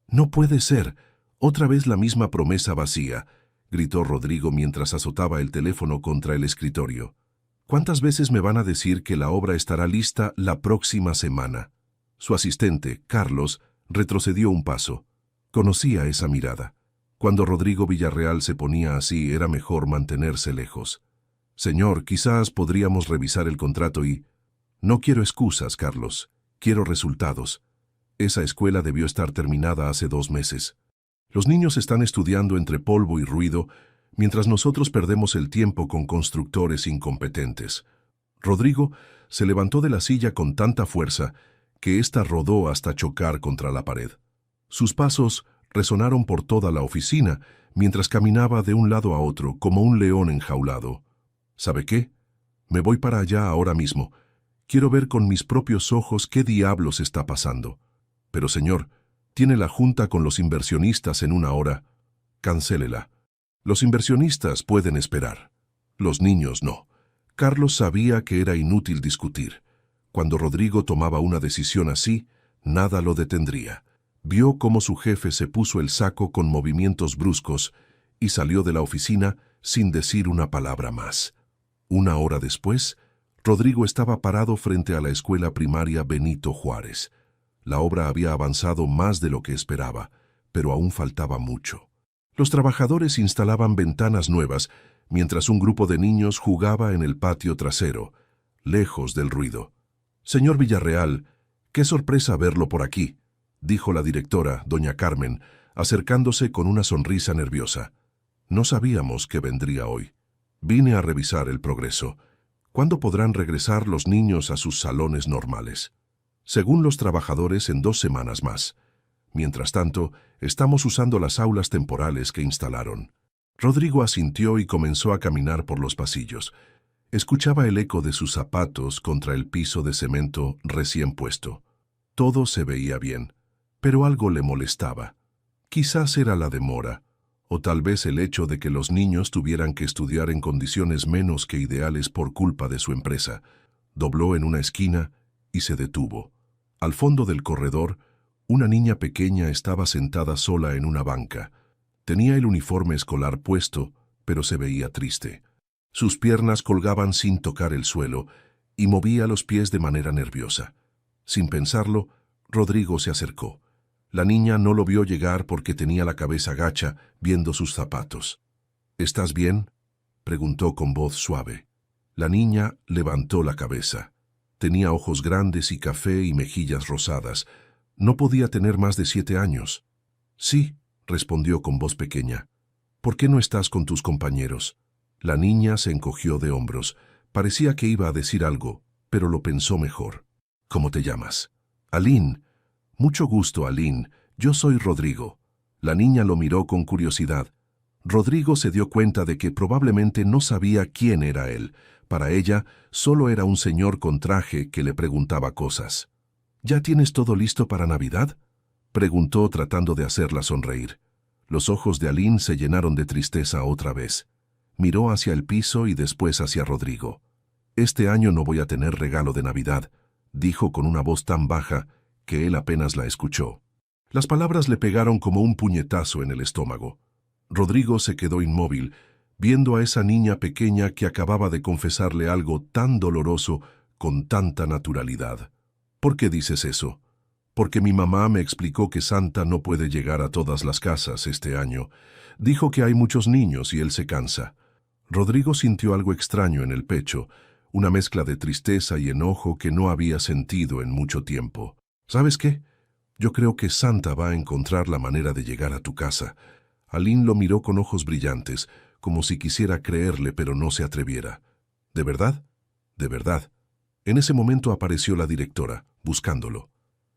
No puede ser. Otra vez la misma promesa vacía, gritó Rodrigo mientras azotaba el teléfono contra el escritorio. ¿Cuántas veces me van a decir que la obra estará lista la próxima semana? Su asistente, Carlos, retrocedió un paso. Conocía esa mirada. Cuando Rodrigo Villarreal se ponía así, era mejor mantenerse lejos. Señor, quizás podríamos revisar el contrato y... No quiero excusas, Carlos. Quiero resultados. Esa escuela debió estar terminada hace 2 meses. Los niños están estudiando entre polvo y ruido, mientras nosotros perdemos el tiempo con constructores incompetentes. Rodrigo se levantó de la silla con tanta fuerza que ésta rodó hasta chocar contra la pared. Sus pasos resonaron por toda la oficina mientras caminaba de un lado a otro como un león enjaulado. ¿Sabe qué? Me voy para allá ahora mismo. Quiero ver con mis propios ojos qué diablos está pasando. Pero señor, tiene la junta con los inversionistas en 1 hora. Cancélela. Los inversionistas pueden esperar. Los niños no. Carlos sabía que era inútil discutir. Cuando Rodrigo tomaba una decisión así, nada lo detendría. Vio cómo su jefe se puso el saco con movimientos bruscos y salió de la oficina sin decir una palabra más. 1 hora después, Rodrigo estaba parado frente a la escuela primaria Benito Juárez. La obra había avanzado más de lo que esperaba, pero aún faltaba mucho. Los trabajadores instalaban ventanas nuevas, mientras un grupo de niños jugaba en el patio trasero, lejos del ruido. «Señor Villarreal, qué sorpresa verlo por aquí», dijo la directora, doña Carmen, acercándose con una sonrisa nerviosa. «No sabíamos que vendría hoy. Vine a revisar el progreso. ¿Cuándo podrán regresar los niños a sus salones normales?» «Según los trabajadores, en 2 semanas más. Mientras tanto, estamos usando las aulas temporales que instalaron». Rodrigo asintió y comenzó a caminar por los pasillos. Escuchaba el eco de sus zapatos contra el piso de cemento recién puesto. Todo se veía bien, pero algo le molestaba. Quizás era la demora, o tal vez el hecho de que los niños tuvieran que estudiar en condiciones menos que ideales por culpa de su empresa. Dobló en una esquina y se detuvo. Al fondo del corredor, una niña pequeña estaba sentada sola en una banca. Tenía el uniforme escolar puesto, pero se veía triste. Sus piernas colgaban sin tocar el suelo y movía los pies de manera nerviosa. Sin pensarlo, Rodrigo se acercó. La niña no lo vio llegar porque tenía la cabeza gacha, viendo sus zapatos. «¿Estás bien?», preguntó con voz suave. La niña levantó la cabeza. Tenía ojos grandes y café y mejillas rosadas. No podía tener más de 7 años. «Sí», respondió con voz pequeña. «¿Por qué no estás con tus compañeros?». La niña se encogió de hombros. Parecía que iba a decir algo, pero lo pensó mejor. «¿Cómo te llamas?». «Aline». «Mucho gusto, Aline. Yo soy Rodrigo». La niña lo miró con curiosidad. Rodrigo se dio cuenta de que probablemente no sabía quién era él. Para ella, solo era un señor con traje que le preguntaba cosas. «¿Ya tienes todo listo para Navidad?», preguntó tratando de hacerla sonreír. Los ojos de Aline se llenaron de tristeza otra vez. Miró hacia el piso y después hacia Rodrigo. «Este año no voy a tener regalo de Navidad», dijo con una voz tan baja que él apenas la escuchó. Las palabras le pegaron como un puñetazo en el estómago. Rodrigo se quedó inmóvil, viendo a esa niña pequeña que acababa de confesarle algo tan doloroso con tanta naturalidad. «¿Por qué dices eso?». «Porque mi mamá me explicó que Santa no puede llegar a todas las casas este año. Dijo que hay muchos niños y él se cansa». Rodrigo sintió algo extraño en el pecho, una mezcla de tristeza y enojo que no había sentido en mucho tiempo. «¿Sabes qué? Yo creo que Santa va a encontrar la manera de llegar a tu casa». Aline lo miró con ojos brillantes, como si quisiera creerle pero no se atreviera. «¿De verdad?». «De verdad». En ese momento apareció la directora, buscándolo.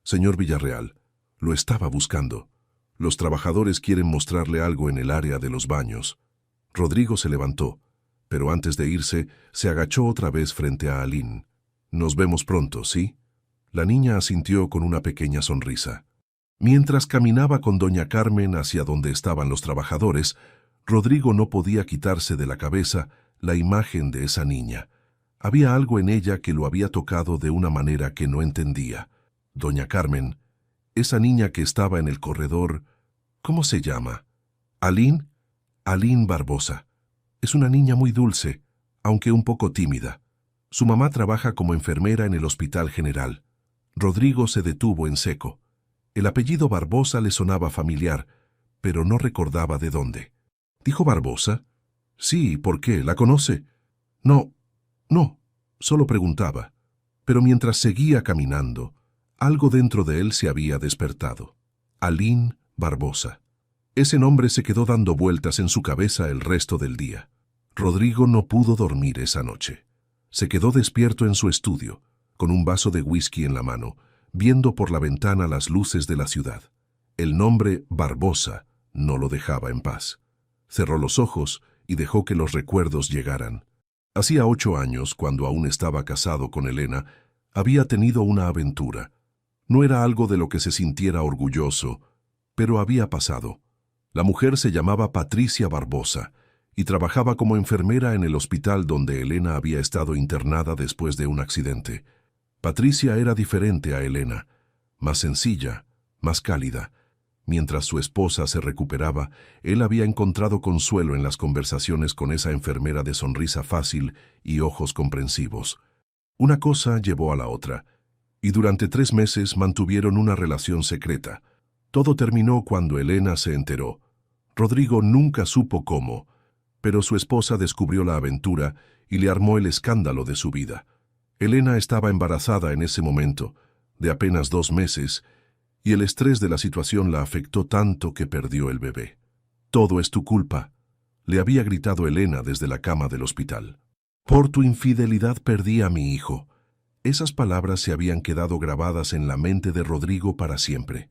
«Señor Villarreal, lo estaba buscando. Los trabajadores quieren mostrarle algo en el área de los baños». Rodrigo se levantó, pero antes de irse, se agachó otra vez frente a Aline. «Nos vemos pronto, ¿sí?». La niña asintió con una pequeña sonrisa. Mientras caminaba con doña Carmen hacia donde estaban los trabajadores, Rodrigo no podía quitarse de la cabeza la imagen de esa niña. Había algo en ella que lo había tocado de una manera que no entendía. Doña Carmen Esa niña que estaba en el corredor, ¿cómo se llama? ¿Aline? Aline Barbosa. Es una niña muy dulce, aunque un poco tímida. Su mamá trabaja como enfermera en el Hospital General. Rodrigo se detuvo en seco. El apellido Barbosa le sonaba familiar, pero no recordaba de dónde. ¿Dijo Barbosa? Sí, ¿por qué? ¿La conoce? No, no, solo preguntaba. Pero mientras seguía caminando, algo dentro de él se había despertado. Aline Barbosa. Ese nombre se quedó dando vueltas en su cabeza el resto del día. Rodrigo no pudo dormir esa noche. Se quedó despierto en su estudio, con un vaso de whisky en la mano, viendo por la ventana las luces de la ciudad. El nombre Barbosa no lo dejaba en paz. Cerró los ojos y dejó que los recuerdos llegaran. Hacía 8 años, cuando aún estaba casado con Elena, había tenido una aventura. No era algo de lo que se sintiera orgulloso, pero había pasado. La mujer se llamaba Patricia Barbosa y trabajaba como enfermera en el hospital donde Elena había estado internada después de un accidente. Patricia era diferente a Elena, más sencilla, más cálida. Mientras su esposa se recuperaba, él había encontrado consuelo en las conversaciones con esa enfermera de sonrisa fácil y ojos comprensivos. Una cosa llevó a la otra, y durante 3 meses mantuvieron una relación secreta. Todo terminó cuando Elena se enteró. Rodrigo nunca supo cómo, pero su esposa descubrió la aventura y le armó el escándalo de su vida. Elena estaba embarazada en ese momento, de apenas 2 meses, y el estrés de la situación la afectó tanto que perdió el bebé. «Todo es tu culpa», le había gritado Elena desde la cama del hospital. «Por tu infidelidad perdí a mi hijo». Esas palabras se habían quedado grabadas en la mente de Rodrigo para siempre.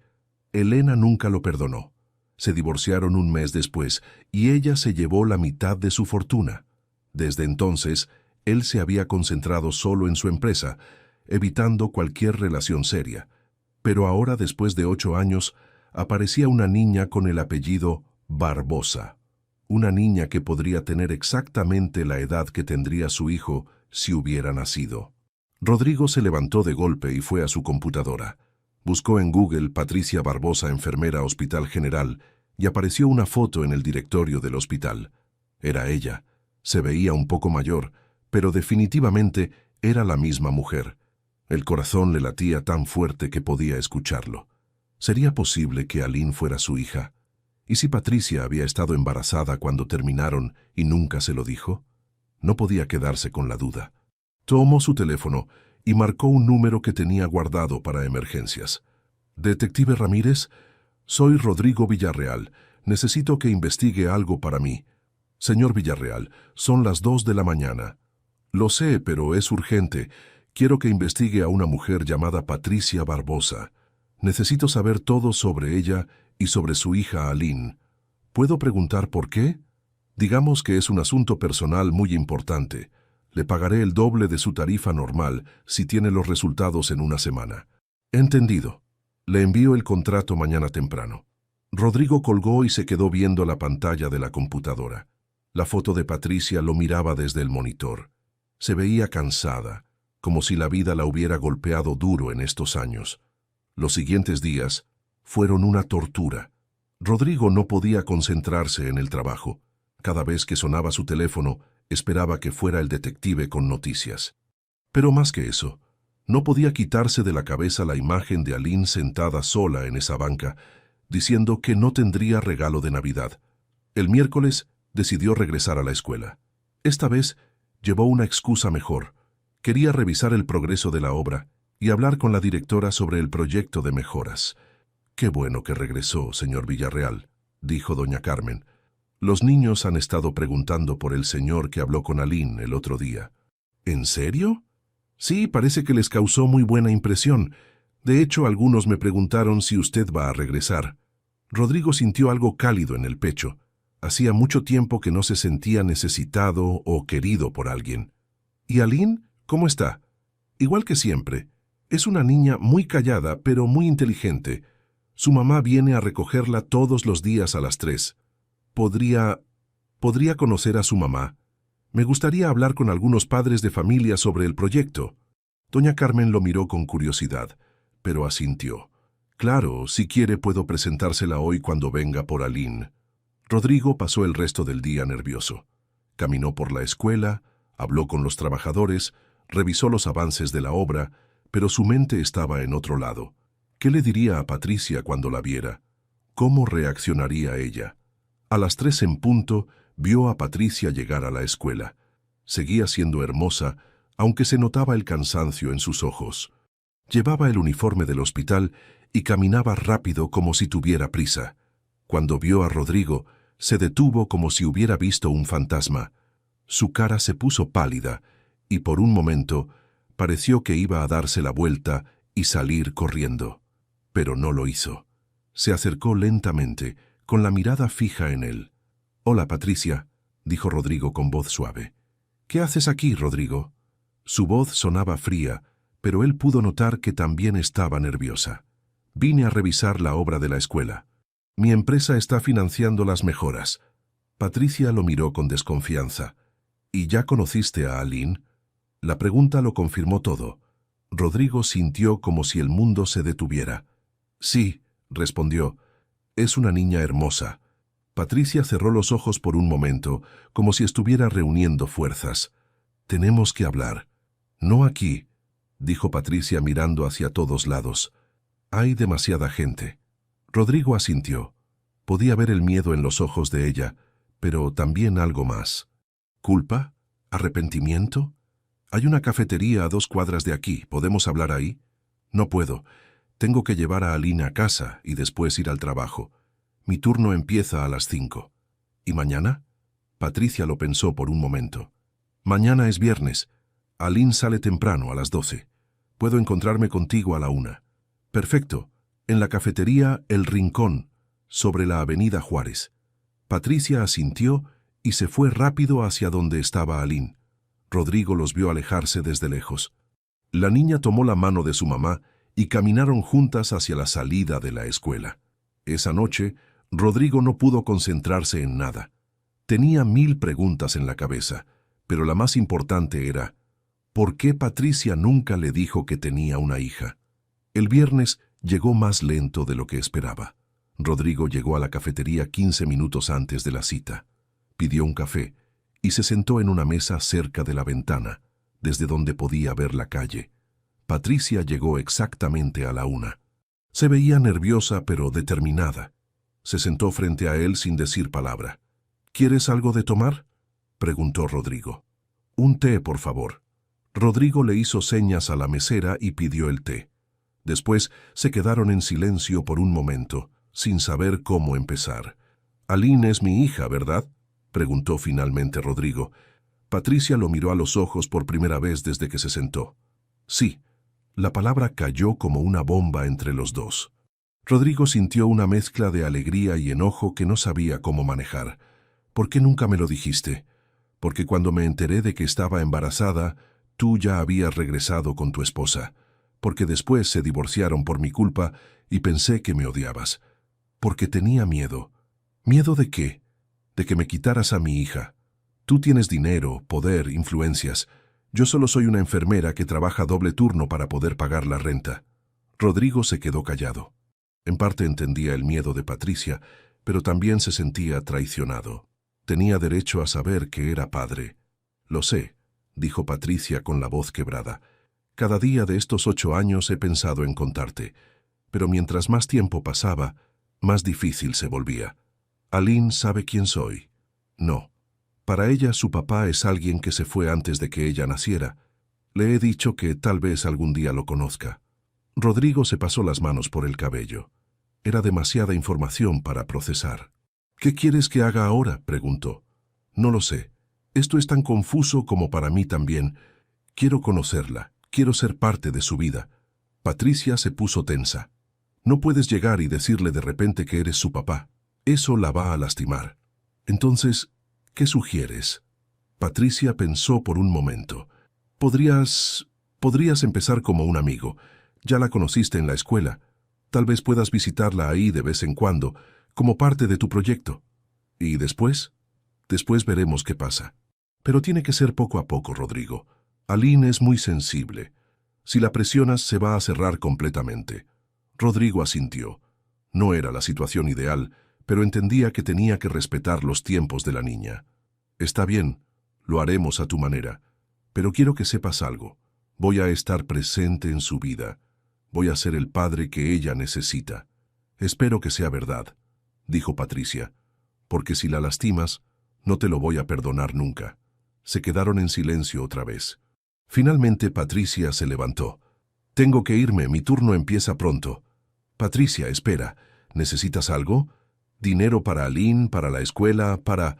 Elena nunca lo perdonó. Se divorciaron un mes después y ella se llevó la mitad de su fortuna. Desde entonces, él se había concentrado solo en su empresa, evitando cualquier relación seria. Pero ahora, después de 8 años, aparecía una niña con el apellido Barbosa. Una niña que podría tener exactamente la edad que tendría su hijo si hubiera nacido. Rodrigo se levantó de golpe y fue a su computadora. Buscó en Google Patricia Barbosa, enfermera Hospital General, y apareció una foto en el directorio del hospital. Era ella. Se veía un poco mayor, pero definitivamente era la misma mujer. El corazón le latía tan fuerte que podía escucharlo. ¿Sería posible que Aline fuera su hija? ¿Y si Patricia había estado embarazada cuando terminaron y nunca se lo dijo? No podía quedarse con la duda. Tomó su teléfono y marcó un número que tenía guardado para emergencias. «Detective Ramírez, soy Rodrigo Villarreal. Necesito que investigue algo para mí». «Señor Villarreal, son las 2 de la mañana». «Lo sé, pero es urgente. Quiero que investigue a una mujer llamada Patricia Barbosa. Necesito saber todo sobre ella y sobre su hija Aline. ¿Puedo preguntar por qué? Digamos que es un asunto personal muy importante. Le pagaré el doble de su tarifa normal si tiene los resultados en una semana». «Entendido. Le envío el contrato mañana temprano». Rodrigo colgó y se quedó viendo la pantalla de la computadora. La foto de Patricia lo miraba desde el monitor. Se veía cansada, como si la vida la hubiera golpeado duro en estos años. Los siguientes días fueron una tortura. Rodrigo no podía concentrarse en el trabajo. Cada vez que sonaba su teléfono, esperaba que fuera el detective con noticias. Pero más que eso, no podía quitarse de la cabeza la imagen de Aline sentada sola en esa banca, diciendo que no tendría regalo de Navidad. El miércoles decidió regresar a la escuela. Esta vez llevó una excusa mejor. Quería revisar el progreso de la obra y hablar con la directora sobre el proyecto de mejoras. «Qué bueno que regresó, señor Villarreal», dijo doña Carmen. «Los niños han estado preguntando por el señor que habló con Aline el otro día». «¿En serio?» «Sí, parece que les causó muy buena impresión. De hecho, algunos me preguntaron si usted va a regresar». Rodrigo sintió algo cálido en el pecho. Hacía mucho tiempo que no se sentía necesitado o querido por alguien. «¿Y Aline? ¿Cómo está?» «Igual que siempre. Es una niña muy callada, pero muy inteligente. Su mamá viene a recogerla todos los días a las 3. ¿Podría conocer a su mamá? Me gustaría hablar con algunos padres de familia sobre el proyecto». Doña Carmen lo miró con curiosidad, pero asintió. Claro, si quiere puedo presentársela hoy cuando venga por Aline. Rodrigo pasó el resto del día nervioso. Caminó por la escuela, habló con los trabajadores, revisó los avances de la obra, pero su mente estaba en otro lado. ¿Qué le diría a Patricia cuando la viera? ¿Cómo reaccionaría ella? A las 3 en punto, vio a Patricia llegar a la escuela. Seguía siendo hermosa, aunque se notaba el cansancio en sus ojos. Llevaba el uniforme del hospital y caminaba rápido como si tuviera prisa. Cuando vio a Rodrigo, se detuvo como si hubiera visto un fantasma. Su cara se puso pálida y por un momento pareció que iba a darse la vuelta y salir corriendo. Pero no lo hizo. Se acercó lentamente, con la mirada fija en él. «Hola, Patricia», dijo Rodrigo con voz suave. «¿Qué haces aquí, Rodrigo?» Su voz sonaba fría, pero él pudo notar que también estaba nerviosa. «Vine a revisar la obra de la escuela. Mi empresa está financiando las mejoras». Patricia lo miró con desconfianza. «¿Y ya conociste a Aline?» La pregunta lo confirmó todo. Rodrigo sintió como si el mundo se detuviera. «Sí», respondió, «es una niña hermosa». Patricia cerró los ojos por un momento, como si estuviera reuniendo fuerzas. «Tenemos que hablar». «No aquí», dijo Patricia mirando hacia todos lados. «Hay demasiada gente». Rodrigo asintió. Podía ver el miedo en los ojos de ella, pero también algo más. ¿Culpa? ¿Arrepentimiento? Hay una cafetería a 2 cuadras de aquí. ¿Podemos hablar ahí? No puedo. Tengo que llevar a Aline a casa y después ir al trabajo. Mi turno empieza a las 5. ¿Y mañana? Patricia lo pensó por un momento. Mañana es viernes. Aline sale temprano a las 12. Puedo encontrarme contigo a la 1. Perfecto. En la cafetería El Rincón, sobre la avenida Juárez. Patricia asintió y se fue rápido hacia donde estaba Aline. Rodrigo los vio alejarse desde lejos. La niña tomó la mano de su mamá y caminaron juntas hacia la salida de la escuela. Esa noche, Rodrigo no pudo concentrarse en nada. Tenía 1000 preguntas en la cabeza, pero la más importante era, ¿por qué Patricia nunca le dijo que tenía una hija? El viernes llegó más lento de lo que esperaba. Rodrigo llegó a la cafetería 15 minutos antes de la cita. Pidió un café y se sentó en una mesa cerca de la ventana, desde donde podía ver la calle. Patricia llegó exactamente a la 1. Se veía nerviosa pero determinada. Se sentó frente a él sin decir palabra. «¿Quieres algo de tomar?», preguntó Rodrigo. «Un té, por favor». Rodrigo le hizo señas a la mesera y pidió el té. Después se quedaron en silencio por un momento, sin saber cómo empezar. «Aline es mi hija, ¿verdad?», preguntó finalmente Rodrigo. Patricia lo miró a los ojos por primera vez desde que se sentó. «Sí». La palabra cayó como una bomba entre los dos. Rodrigo sintió una mezcla de alegría y enojo que no sabía cómo manejar. «¿Por qué nunca me lo dijiste?». «Porque cuando me enteré de que estaba embarazada, tú ya habías regresado con tu esposa. Porque después se divorciaron por mi culpa y pensé que me odiabas. Porque tenía miedo». «¿Miedo de qué?». «De que me quitaras a mi hija. Tú tienes dinero, poder, influencias. Yo solo soy una enfermera que trabaja doble turno para poder pagar la renta». Rodrigo se quedó callado. En parte entendía el miedo de Patricia, pero también se sentía traicionado. Tenía derecho a saber que era padre. «Lo sé», dijo Patricia con la voz quebrada. «Cada día de estos 8 años he pensado en contarte, pero mientras más tiempo pasaba, más difícil se volvía. Aline sabe quién soy». «No. Para ella su papá es alguien que se fue antes de que ella naciera. Le he dicho que tal vez algún día lo conozca». Rodrigo se pasó las manos por el cabello. Era demasiada información para procesar. «¿Qué quieres que haga ahora?», preguntó. «No lo sé. Esto es tan confuso como para mí también. Quiero conocerla. Quiero ser parte de su vida». Patricia se puso tensa. «No puedes llegar y decirle de repente que eres su papá. Eso la va a lastimar. Entonces, ¿qué sugieres?». Patricia pensó por un momento. Podrías empezar como un amigo. Ya la conociste en la escuela. Tal vez puedas visitarla ahí de vez en cuando, como parte de tu proyecto. ¿Y después? Después veremos qué pasa. Pero tiene que ser poco a poco, Rodrigo. Aline es muy sensible. Si la presionas, se va a cerrar completamente». Rodrigo asintió. No era la situación ideal, pero entendía que tenía que respetar los tiempos de la niña. Está bien, lo haremos a tu manera, pero quiero que sepas algo. Voy a estar presente en su vida. Voy a ser el padre que ella necesita. Espero que sea verdad, dijo Patricia, porque si la lastimas, no te lo voy a perdonar nunca. Se quedaron en silencio otra vez. Finalmente Patricia se levantó. Tengo que irme, mi turno empieza pronto. Patricia, espera. ¿Necesitas algo? ¿Dinero para Aline, para la escuela, para...?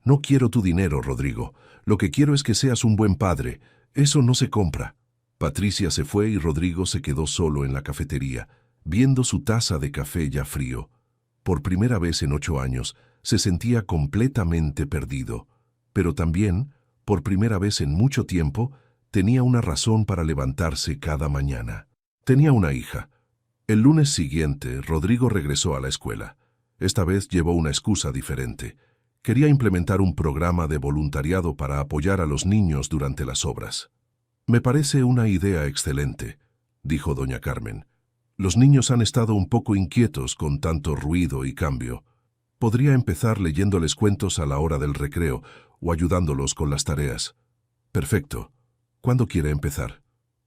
No quiero tu dinero, Rodrigo. Lo que quiero es que seas un buen padre. Eso no se compra. Patricia se fue y Rodrigo se quedó solo en la cafetería, viendo su taza de café ya frío. Por primera vez en 8 años, se sentía completamente perdido. Pero también, por primera vez en mucho tiempo, tenía una razón para levantarse cada mañana. Tenía una hija. El lunes siguiente, Rodrigo regresó a la escuela. Esta vez llevó una excusa diferente. Quería implementar un programa de voluntariado para apoyar a los niños durante las obras. Me parece una idea excelente, dijo doña Carmen. Los niños han estado un poco inquietos con tanto ruido y cambio. Podría empezar leyéndoles cuentos a la hora del recreo o ayudándolos con las tareas. Perfecto. ¿Cuándo quiere empezar?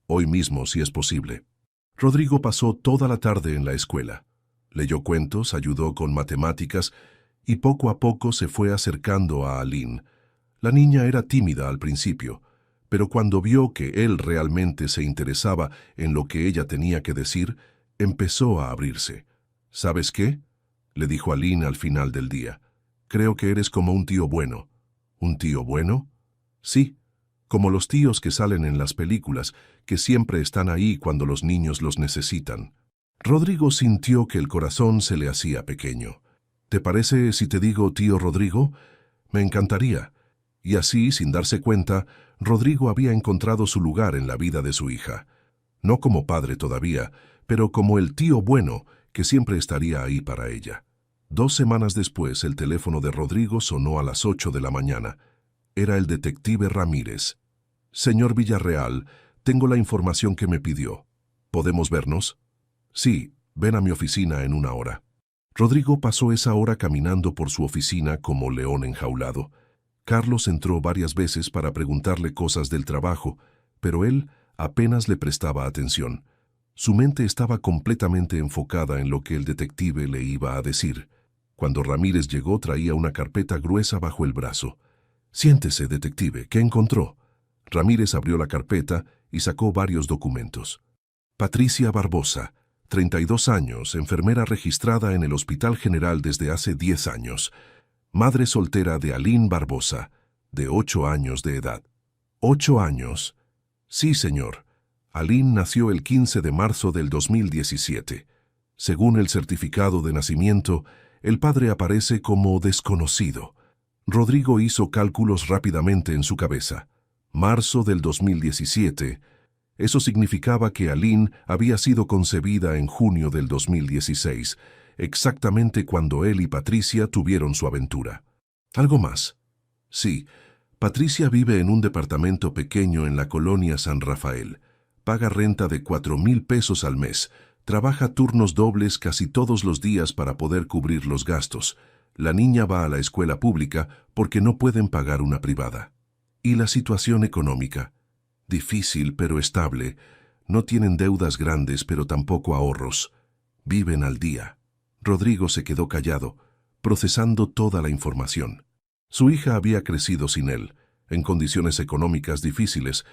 Hoy mismo, si es posible. Rodrigo pasó toda la tarde en la escuela. Leyó cuentos, ayudó con matemáticas y poco a poco se fue acercando a Aline. La niña era tímida al principio, pero cuando vio que él realmente se interesaba en lo que ella tenía que decir, empezó a abrirse. ¿Sabes qué?, le dijo Aline al final del día. Creo que eres como un tío bueno. ¿Un tío bueno? Sí, como los tíos que salen en las películas, que siempre están ahí cuando los niños los necesitan. Rodrigo sintió que el corazón se le hacía pequeño. ¿Te parece si te digo tío Rodrigo? Me encantaría. Y así, sin darse cuenta, Rodrigo había encontrado su lugar en la vida de su hija. No como padre todavía, pero como el tío bueno que siempre estaría ahí para ella. 2 semanas después, el teléfono de Rodrigo sonó a las 8 de la mañana. Era el detective Ramírez. Señor Villarreal, tengo la información que me pidió. ¿Podemos vernos? Sí, ven a mi oficina en 1 hora. Rodrigo pasó esa hora caminando por su oficina como león enjaulado. Carlos entró varias veces para preguntarle cosas del trabajo, pero él apenas le prestaba atención. Su mente estaba completamente enfocada en lo que el detective le iba a decir. Cuando Ramírez llegó, traía una carpeta gruesa bajo el brazo. Siéntese, detective, ¿qué encontró? Ramírez abrió la carpeta y sacó varios documentos. Patricia Barbosa, 32 años, enfermera registrada en el Hospital General desde hace 10 años. Madre soltera de Aline Barbosa, de 8 años de edad. ¿8 años? Sí, señor. Aline nació el 15 de marzo del 2017. Según el certificado de nacimiento, el padre aparece como desconocido. Rodrigo hizo cálculos rápidamente en su cabeza. Marzo del 2017. Eso significaba que Aline había sido concebida en junio del 2016, exactamente cuando él y Patricia tuvieron su aventura. ¿Algo más? Sí, Patricia vive en un departamento pequeño en la colonia San Rafael. Paga renta de 4,000 pesos al mes. Trabaja turnos dobles casi todos los días para poder cubrir los gastos. La niña va a la escuela pública porque no pueden pagar una privada. ¿Y la situación económica? Difícil pero estable. No tienen deudas grandes pero tampoco ahorros. Viven al día. Rodrigo se quedó callado, procesando toda la información. Su hija había crecido sin él, en condiciones económicas difíciles,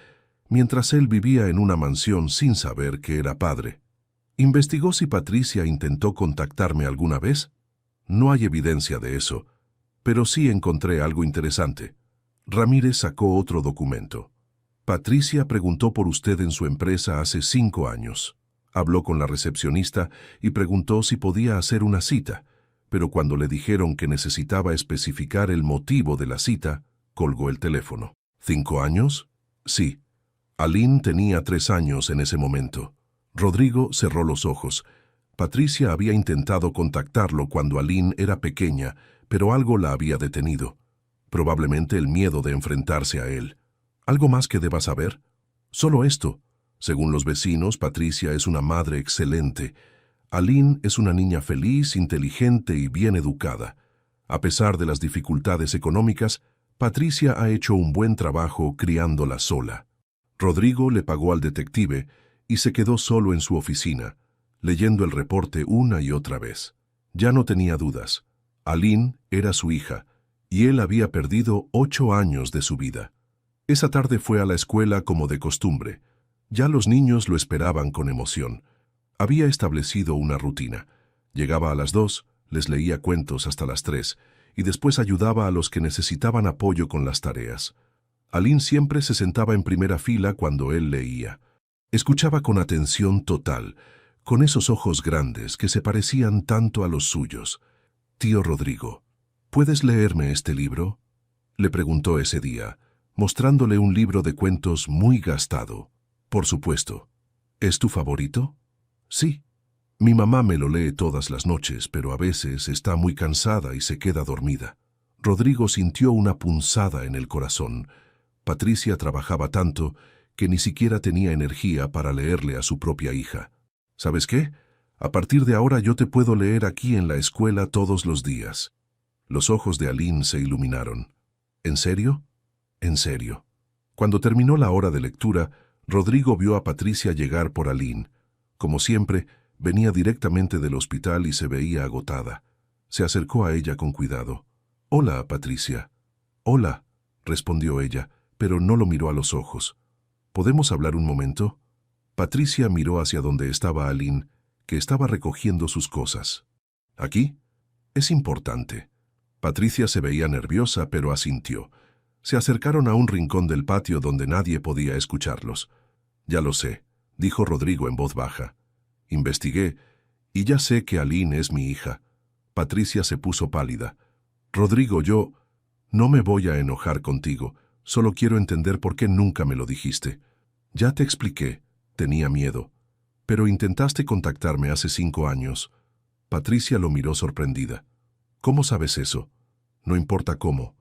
mientras él vivía en una mansión sin saber que era padre. ¿Investigó si Patricia intentó contactarme alguna vez? No hay evidencia de eso, pero sí encontré algo interesante. Ramírez sacó otro documento. Patricia preguntó por usted en su empresa hace 5 años. Habló con la recepcionista y preguntó si podía hacer una cita, pero cuando le dijeron que necesitaba especificar el motivo de la cita, colgó el teléfono. ¿5 años? Sí. Aline tenía 3 años en ese momento. Rodrigo cerró los ojos. Patricia había intentado contactarlo cuando Aline era pequeña, pero algo la había detenido. Probablemente el miedo de enfrentarse a él. ¿Algo más que deba saber? Solo esto. Según los vecinos, Patricia es una madre excelente. Aline es una niña feliz, inteligente y bien educada. A pesar de las dificultades económicas, Patricia ha hecho un buen trabajo criándola sola. Rodrigo le pagó al detective y se quedó solo en su oficina, leyendo el reporte una y otra vez. Ya no tenía dudas. Aline era su hija, y él había perdido 8 años de su vida. Esa tarde fue a la escuela como de costumbre. Ya los niños lo esperaban con emoción. Había establecido una rutina. Llegaba a las 2, les leía cuentos hasta las 3, y después ayudaba a los que necesitaban apoyo con las tareas. Aline siempre se sentaba en primera fila cuando él leía. Escuchaba con atención total, con esos ojos grandes que se parecían tanto a los suyos. «Tío Rodrigo, ¿puedes leerme este libro?», le preguntó ese día, mostrándole un libro de cuentos muy gastado. «Por supuesto. ¿Es tu favorito?». «Sí. Mi mamá me lo lee todas las noches, pero a veces está muy cansada y se queda dormida». Rodrigo sintió una punzada en el corazón. Patricia trabajaba tanto que ni siquiera tenía energía para leerle a su propia hija. «¿Sabes qué? A partir de ahora yo te puedo leer aquí en la escuela todos los días». Los ojos de Aline se iluminaron. «¿En serio?». «En serio». Cuando terminó la hora de lectura, Rodrigo vio a Patricia llegar por Aline. Como siempre, venía directamente del hospital y se veía agotada. Se acercó a ella con cuidado. «Hola, Patricia». «Hola», respondió ella, pero no lo miró a los ojos. «¿Podemos hablar un momento?». Patricia miró hacia donde estaba Aline, que estaba recogiendo sus cosas. «¿Aquí?». «Es importante». Patricia se veía nerviosa, pero asintió. Se acercaron a un rincón del patio donde nadie podía escucharlos. «Ya lo sé», dijo Rodrigo en voz baja. «Investigué, y ya sé que Aline es mi hija». Patricia se puso pálida. «Rodrigo, yo no me voy a enojar contigo. Solo quiero entender por qué nunca me lo dijiste». «Ya te expliqué. Tenía miedo. Pero intentaste contactarme hace 5 años». Patricia lo miró sorprendida. «¿Cómo sabes eso?». «No importa cómo.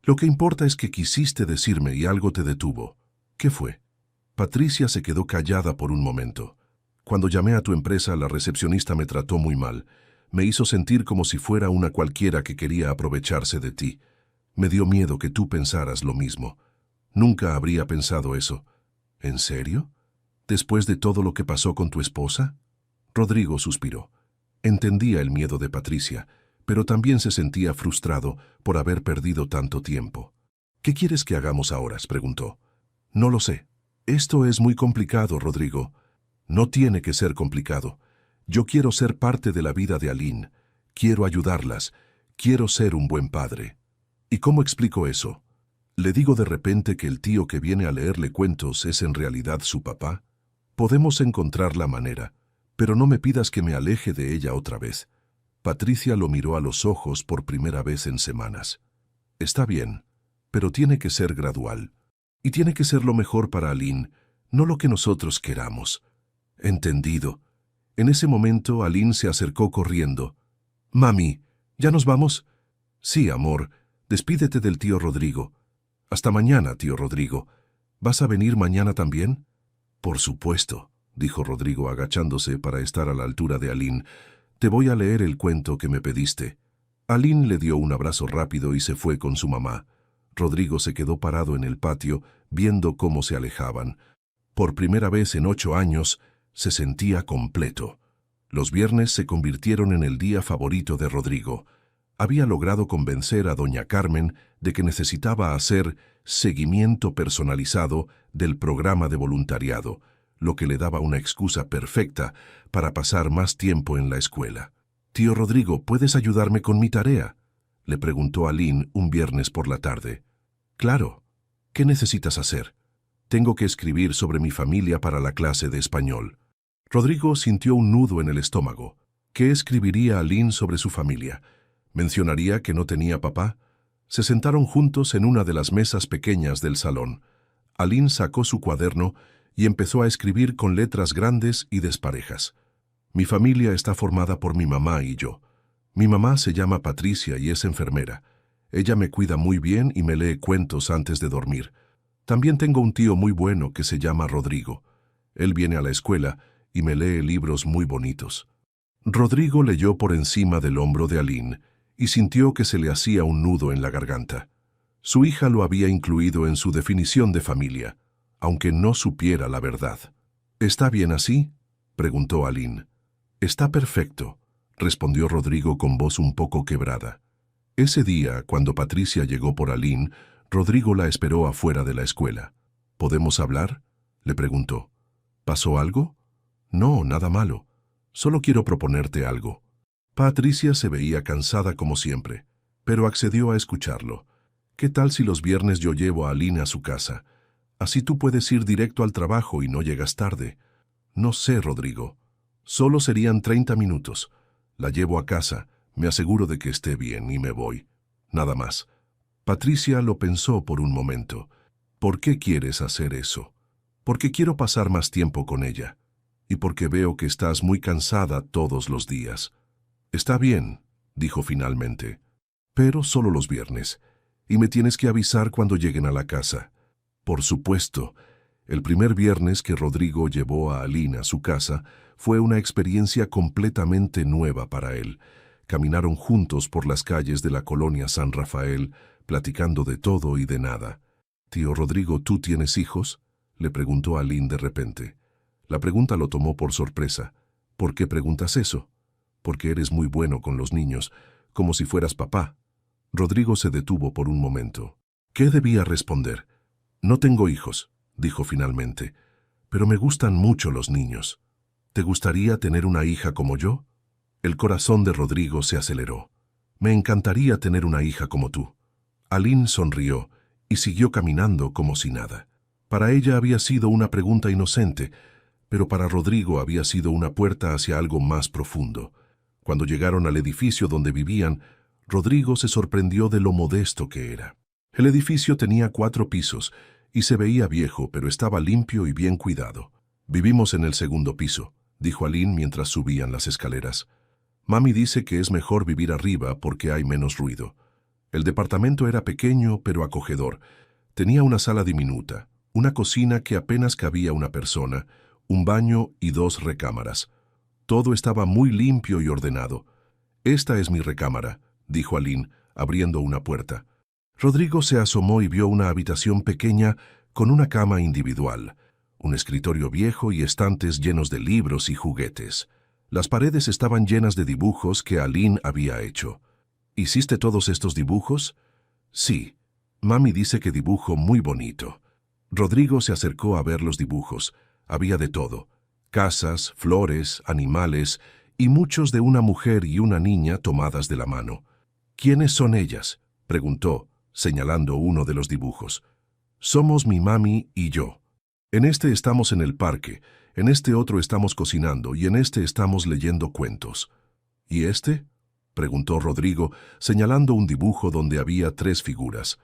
Lo que importa es que quisiste decirme y algo te detuvo». «¿Qué fue?». Patricia se quedó callada por un momento. «Cuando llamé a tu empresa, la recepcionista me trató muy mal. Me hizo sentir como si fuera una cualquiera que quería aprovecharse de ti. Me dio miedo que tú pensaras lo mismo. Nunca habría pensado eso». «¿En serio? ¿Después de todo lo que pasó con tu esposa?». Rodrigo suspiró. Entendía el miedo de Patricia, pero también se sentía frustrado por haber perdido tanto tiempo. «¿Qué quieres que hagamos ahora?», preguntó. «No lo sé. Esto es muy complicado, Rodrigo». «No tiene que ser complicado. Yo quiero ser parte de la vida de Aline. Quiero ayudarlas. Quiero ser un buen padre». «¿Y cómo explico eso?». «Le digo de repente que el tío que viene a leerle cuentos es en realidad su papá». «Podemos encontrar la manera, pero no me pidas que me aleje de ella otra vez». Patricia lo miró a los ojos por primera vez en semanas. «Está bien, pero tiene que ser gradual. Y tiene que ser lo mejor para Aline, no lo que nosotros queramos». «Entendido». En ese momento, Aline se acercó corriendo. «Mami, ¿ya nos vamos?». «Sí, amor. Despídete del tío Rodrigo». «Hasta mañana, tío Rodrigo. ¿Vas a venir mañana también?». «Por supuesto», dijo Rodrigo agachándose para estar a la altura de Aline. «Te voy a leer el cuento que me pediste». Aline le dio un abrazo rápido y se fue con su mamá. Rodrigo se quedó parado en el patio, viendo cómo se alejaban. Por primera vez en 8 años, se sentía completo. Los viernes se convirtieron en el día favorito de Rodrigo. Había logrado convencer a doña Carmen de que necesitaba hacer seguimiento personalizado del programa de voluntariado, lo que le daba una excusa perfecta para pasar más tiempo en la escuela. «Tío Rodrigo, ¿puedes ayudarme con mi tarea?», le preguntó Aline un viernes por la tarde. «Claro. ¿Qué necesitas hacer?». «Tengo que escribir sobre mi familia para la clase de español». Rodrigo sintió un nudo en el estómago. ¿Qué escribiría Aline sobre su familia? ¿Mencionaría que no tenía papá? Se sentaron juntos en una de las mesas pequeñas del salón. Aline sacó su cuaderno y empezó a escribir con letras grandes y desparejas. «Mi familia está formada por mi mamá y yo. Mi mamá se llama Patricia y es enfermera. Ella me cuida muy bien y me lee cuentos antes de dormir. También tengo un tío muy bueno que se llama Rodrigo. Él viene a la escuela y me lee libros muy bonitos». Rodrigo leyó por encima del hombro de Aline y sintió que se le hacía un nudo en la garganta. Su hija lo había incluido en su definición de familia, aunque no supiera la verdad. ¿Está bien así?, preguntó Aline. Está perfecto, respondió Rodrigo con voz un poco quebrada. Ese día, cuando Patricia llegó por Aline, Rodrigo la esperó afuera de la escuela. ¿Podemos hablar?, le preguntó. ¿Pasó algo? No, nada malo. Solo quiero proponerte algo. Patricia se veía cansada como siempre, pero accedió a escucharlo. ¿Qué tal si los viernes yo llevo a Aline a su casa? Así tú puedes ir directo al trabajo y no llegas tarde. No sé, Rodrigo. Solo serían 30 minutos. La llevo a casa, me aseguro de que esté bien y me voy. Nada más. Patricia lo pensó por un momento. ¿Por qué quieres hacer eso? Porque quiero pasar más tiempo con ella. Y porque veo que estás muy cansada todos los días. Está bien, dijo finalmente. Pero solo los viernes. Y me tienes que avisar cuando lleguen a la casa. Por supuesto. El primer viernes que Rodrigo llevó a Aline a su casa fue una experiencia completamente nueva para él. Caminaron juntos por las calles de la colonia San Rafael, platicando de todo y de nada. «Tío Rodrigo, ¿tú tienes hijos?», le preguntó Aline de repente. La pregunta lo tomó por sorpresa. «¿Por qué preguntas eso?». «Porque eres muy bueno con los niños, como si fueras papá». Rodrigo se detuvo por un momento. ¿Qué debía responder? «No tengo hijos», dijo finalmente, «pero me gustan mucho los niños. ¿Te gustaría tener una hija como yo?». El corazón de Rodrigo se aceleró. «Me encantaría tener una hija como tú». Aline sonrió y siguió caminando como si nada. Para ella había sido una pregunta inocente, pero para Rodrigo había sido una puerta hacia algo más profundo. Cuando llegaron al edificio donde vivían, Rodrigo se sorprendió de lo modesto que era. El edificio tenía 4 pisos y se veía viejo, pero estaba limpio y bien cuidado. «Vivimos en el segundo piso», dijo Aline mientras subían las escaleras. «Mami dice que es mejor vivir arriba porque hay menos ruido». El departamento era pequeño pero acogedor. Tenía una sala diminuta, una cocina que apenas cabía una persona, un baño y 2 recámaras. Todo estaba muy limpio y ordenado. «Esta es mi recámara», dijo Aline, abriendo una puerta. Rodrigo se asomó y vio una habitación pequeña con una cama individual, un escritorio viejo y estantes llenos de libros y juguetes. Las paredes estaban llenas de dibujos que Aline había hecho. «¿Hiciste todos estos dibujos?». «Sí. Mami dice que dibujo muy bonito». Rodrigo se acercó a ver los dibujos. Había de todo: casas, flores, animales y muchos de una mujer y una niña tomadas de la mano. «¿Quiénes son ellas?», preguntó, señalando uno de los dibujos. «Somos mi mami y yo. En este estamos en el parque, en este otro estamos cocinando y en este estamos leyendo cuentos». «¿Y este?», preguntó Rodrigo, señalando un dibujo donde había 3 figuras.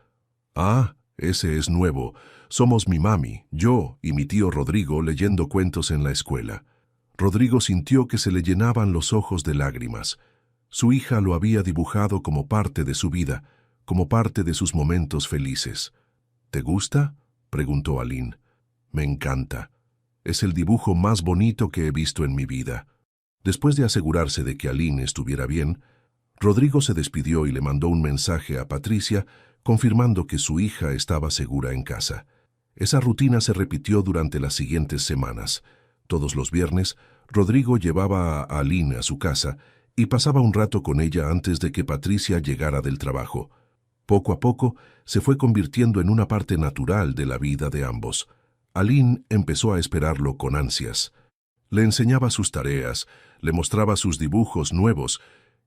«Ah, ese es nuevo. Somos mi mami, yo y mi tío Rodrigo leyendo cuentos en la escuela». Rodrigo sintió que se le llenaban los ojos de lágrimas. Su hija lo había dibujado como parte de su vida, como parte de sus momentos felices. «¿Te gusta?», preguntó Aline. «Me encanta. Es el dibujo más bonito que he visto en mi vida». Después de asegurarse de que Aline estuviera bien, Rodrigo se despidió y le mandó un mensaje a Patricia confirmando que su hija estaba segura en casa. Esa rutina se repitió durante las siguientes semanas. Todos los viernes, Rodrigo llevaba a Aline a su casa y pasaba un rato con ella antes de que Patricia llegara del trabajo. Poco a poco, se fue convirtiendo en una parte natural de la vida de ambos. Aline empezó a esperarlo con ansias. Le enseñaba sus tareas, le mostraba sus dibujos nuevos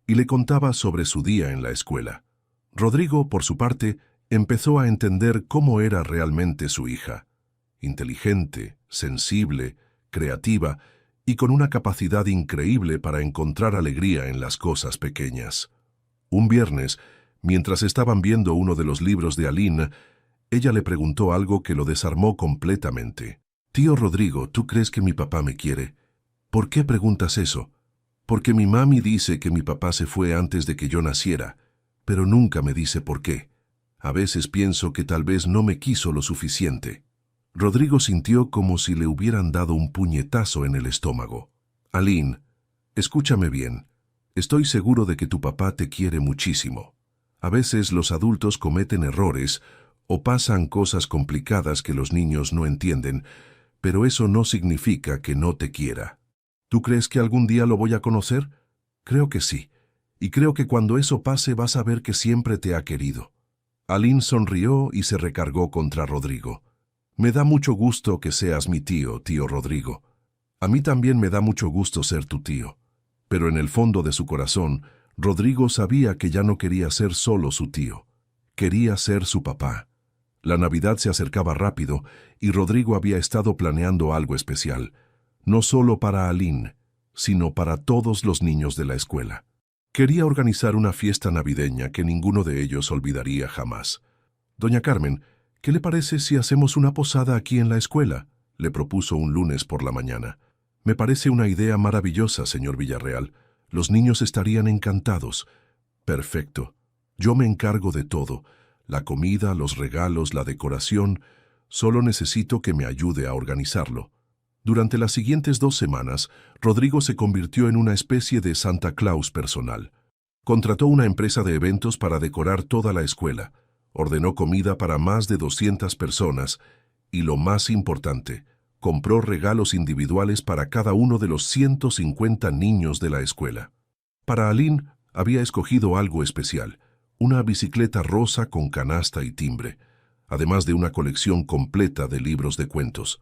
y le contaba sobre su día en la escuela. Rodrigo, por su parte, empezó a entender cómo era realmente su hija. Inteligente, sensible, creativa y con una capacidad increíble para encontrar alegría en las cosas pequeñas. Un viernes, mientras estaban viendo uno de los libros de Aline, ella le preguntó algo que lo desarmó completamente. «Tío Rodrigo, ¿tú crees que mi papá me quiere?». «¿Por qué preguntas eso?». «Porque mi mami dice que mi papá se fue antes de que yo naciera, pero nunca me dice por qué. A veces pienso que tal vez no me quiso lo suficiente». Rodrigo sintió como si le hubieran dado un puñetazo en el estómago. «Aline, Escúchame bien. Estoy seguro de que tu papá te quiere muchísimo. A veces los adultos cometen errores o pasan cosas complicadas que los niños no entienden, pero eso no significa que no te quiera. ¿Tú crees que algún día lo voy a conocer? Creo que sí. Y creo que cuando eso pase vas a ver que siempre te ha querido. Aline sonrió y se recargó contra Rodrigo. Me da mucho gusto que seas mi tío, tío Rodrigo. A mí también me da mucho gusto ser tu tío. Pero en el fondo de su corazón, Rodrigo sabía que ya no quería ser solo su tío. Quería ser su papá. La Navidad se acercaba rápido y Rodrigo había estado planeando algo especial, no solo para Aline, sino para todos los niños de la escuela. Quería organizar una fiesta navideña que ninguno de ellos olvidaría jamás. Doña Carmen, ¿qué le parece si hacemos una posada aquí en la escuela?, le propuso un lunes por la mañana. Me parece una idea maravillosa, señor Villarreal. Los niños estarían encantados. Perfecto. Yo me encargo de todo. La comida, los regalos, la decoración. Solo necesito que me ayude a organizarlo. Durante las siguientes 2 semanas, Rodrigo se convirtió en una especie de Santa Claus personal. Contrató una empresa de eventos para decorar toda la escuela. Ordenó comida para más de 200 personas. Y lo más importante, compró regalos individuales para cada uno de los 150 niños de la escuela. Para Aline había escogido algo especial, una bicicleta rosa con canasta y timbre, además de una colección completa de libros de cuentos.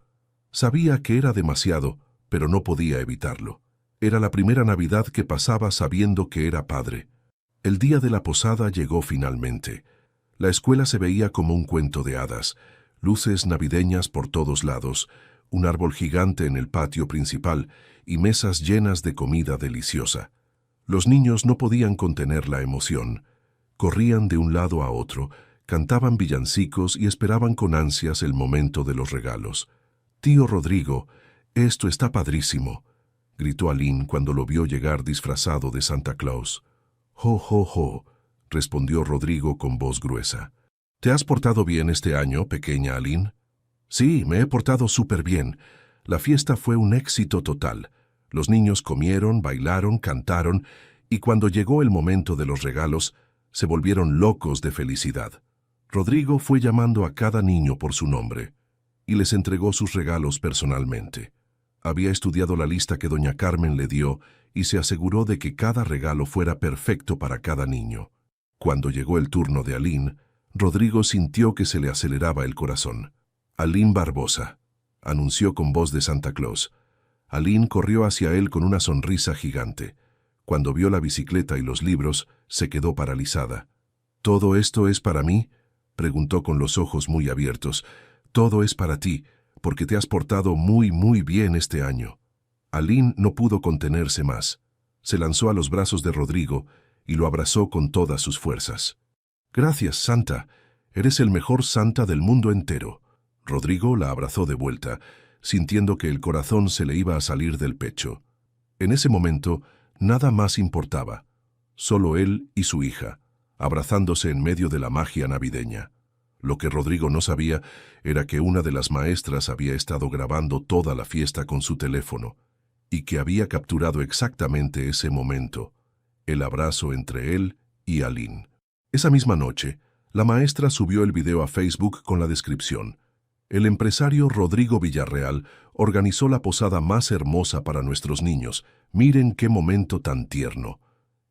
Sabía que era demasiado, pero no podía evitarlo. Era la primera Navidad que pasaba sabiendo que era padre. El día de la posada llegó finalmente. La escuela se veía como un cuento de hadas, luces navideñas por todos lados, un árbol gigante en el patio principal y mesas llenas de comida deliciosa. Los niños no podían contener la emoción. Corrían de un lado a otro, cantaban villancicos y esperaban con ansias el momento de los regalos. «Tío Rodrigo, esto está padrísimo», gritó Aline cuando lo vio llegar disfrazado de Santa Claus. «Jo, jo, jo», respondió Rodrigo con voz gruesa. «¿Te has portado bien este año, pequeña Aline?» «Sí, me he portado súper bien. La fiesta fue un éxito total. Los niños comieron, bailaron, cantaron, y cuando llegó el momento de los regalos, se volvieron locos de felicidad». Rodrigo fue llamando a cada niño por su nombre y les entregó sus regalos personalmente. Había estudiado la lista que doña Carmen le dio y se aseguró de que cada regalo fuera perfecto para cada niño. Cuando llegó el turno de Aline, Rodrigo sintió que se le aceleraba el corazón. «Aline Barbosa», anunció con voz de Santa Claus. Aline corrió hacia él con una sonrisa gigante. Cuando vio la bicicleta y los libros, se quedó paralizada. «¿Todo esto es para mí?», preguntó con los ojos muy abiertos. «Todo es para ti, porque te has portado muy, muy bien este año». Aline no pudo contenerse más. Se lanzó a los brazos de Rodrigo y lo abrazó con todas sus fuerzas. «Gracias, Santa. Eres el mejor Santa del mundo entero». Rodrigo la abrazó de vuelta, sintiendo que el corazón se le iba a salir del pecho. En ese momento, nada más importaba. Solo él y su hija, abrazándose en medio de la magia navideña. Lo que Rodrigo no sabía era que una de las maestras había estado grabando toda la fiesta con su teléfono y que había capturado exactamente ese momento, el abrazo entre él y Aline. Esa misma noche, la maestra subió el video a Facebook con la descripción: «El empresario Rodrigo Villarreal organizó la posada más hermosa para nuestros niños. Miren qué momento tan tierno».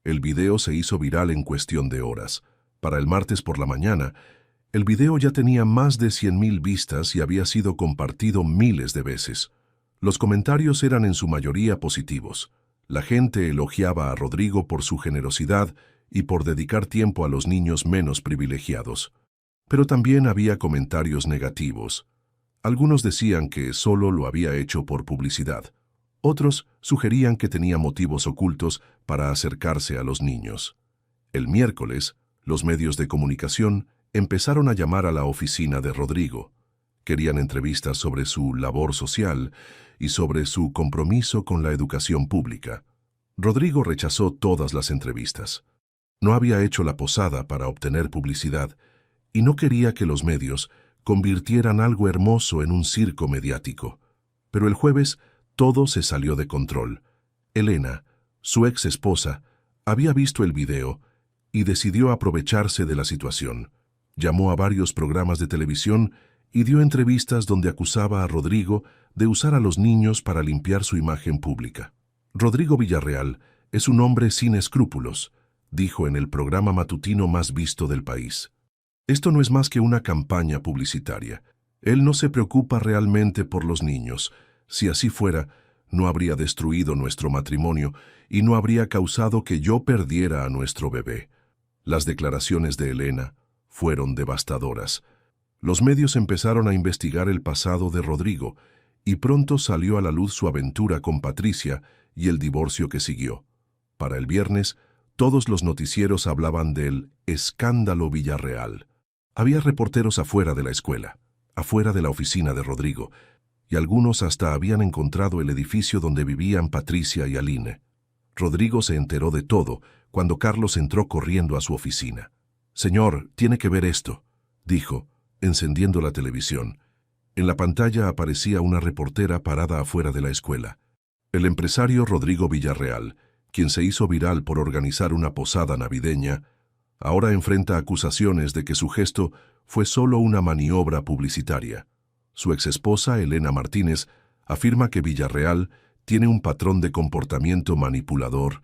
El video se hizo viral en cuestión de horas. Para el martes por la mañana, el video ya tenía más de 100,000 vistas y había sido compartido miles de veces. Los comentarios eran en su mayoría positivos. La gente elogiaba a Rodrigo por su generosidad y por dedicar tiempo a los niños menos privilegiados. Pero también había comentarios negativos. Algunos decían que solo lo había hecho por publicidad. Otros sugerían que tenía motivos ocultos para acercarse a los niños. El miércoles, los medios de comunicación empezaron a llamar a la oficina de Rodrigo. Querían entrevistas sobre su labor social y sobre su compromiso con la educación pública. Rodrigo rechazó todas las entrevistas. No había hecho la posada para obtener publicidad y no quería que los medios convirtieran algo hermoso en un circo mediático. Pero el jueves todo se salió de control. Elena, Su ex esposa había visto el video y decidió aprovecharse de la situación. Llamó a varios programas de televisión y dio entrevistas donde acusaba a Rodrigo de usar a los niños para limpiar su imagen pública. Rodrigo Villarreal es un hombre sin escrúpulos, dijo en el programa matutino más visto del país. Esto no es más que una campaña publicitaria. Él no se preocupa realmente por los niños. Si así fuera, no habría destruido nuestro matrimonio y no habría causado que yo perdiera a nuestro bebé. Las declaraciones de Elena fueron devastadoras. Los medios empezaron a investigar el pasado de Rodrigo y pronto salió a la luz su aventura con Patricia y el divorcio que siguió. Para el viernes, todos los noticieros hablaban del escándalo Villarreal. Había reporteros afuera de la escuela, afuera de la oficina de Rodrigo, y algunos hasta habían encontrado el edificio donde vivían Patricia y Aline. Rodrigo se enteró de todo cuando Carlos entró corriendo a su oficina. «Señor, tiene que ver esto», dijo, encendiendo la televisión. En la pantalla aparecía una reportera parada afuera de la escuela. El empresario Rodrigo Villarreal, quien se hizo viral por organizar una posada navideña, ahora enfrenta acusaciones de que su gesto fue solo una maniobra publicitaria. Su exesposa, Elena Martínez, afirma que Villarreal tiene un patrón de comportamiento manipulador.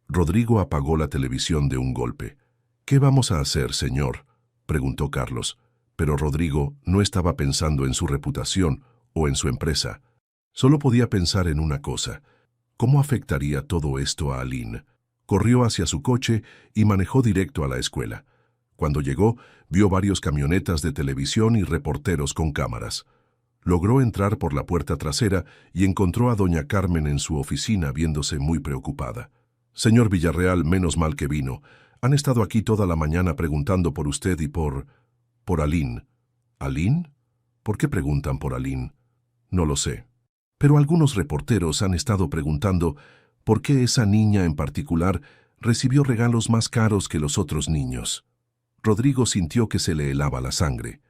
Rodrigo apagó la televisión de un golpe. «¿Qué vamos a hacer, señor?», preguntó Carlos, pero Rodrigo no estaba pensando en su reputación o en su empresa. Solo podía pensar en una cosa: ¿cómo afectaría todo esto a Aline? Corrió hacia su coche y manejó directo a la escuela. Cuando llegó, vio varios camionetas de televisión y reporteros con cámaras. Logró entrar por la puerta trasera y encontró a doña Carmen en su oficina viéndose muy preocupada. «Señor Villarreal, menos mal que vino. Han estado aquí toda la mañana preguntando por usted y por Aline». «¿Aline? ¿Por qué preguntan por Aline?» «No lo sé. Pero algunos reporteros han estado preguntando por qué esa niña en particular recibió regalos más caros que los otros niños». Rodrigo sintió que se le helaba la sangre.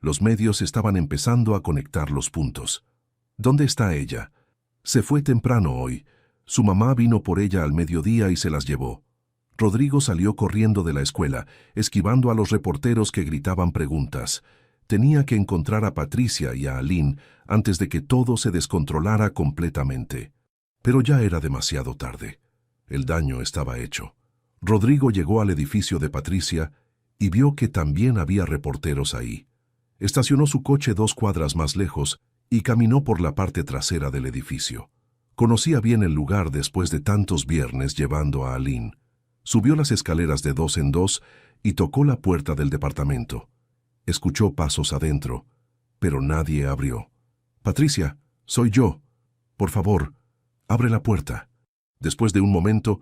Los medios estaban empezando a conectar los puntos. «¿Dónde está ella?» «Se fue temprano hoy. Su mamá vino por ella al mediodía y se las llevó». Rodrigo salió corriendo de la escuela, esquivando a los reporteros que gritaban preguntas. Tenía que encontrar a Patricia y a Aline antes de que todo se descontrolara completamente. Pero ya era demasiado tarde. El daño estaba hecho. Rodrigo llegó al edificio de Patricia y vio que también había reporteros ahí. Estacionó su coche 2 cuadras más lejos y caminó por la parte trasera del edificio. Conocía bien el lugar después de tantos viernes llevando a Aline. Subió las escaleras de 2 en 2 y tocó la puerta del departamento. Escuchó pasos adentro, pero nadie abrió. «Patricia, soy yo. Por favor, abre la puerta». Después de un momento,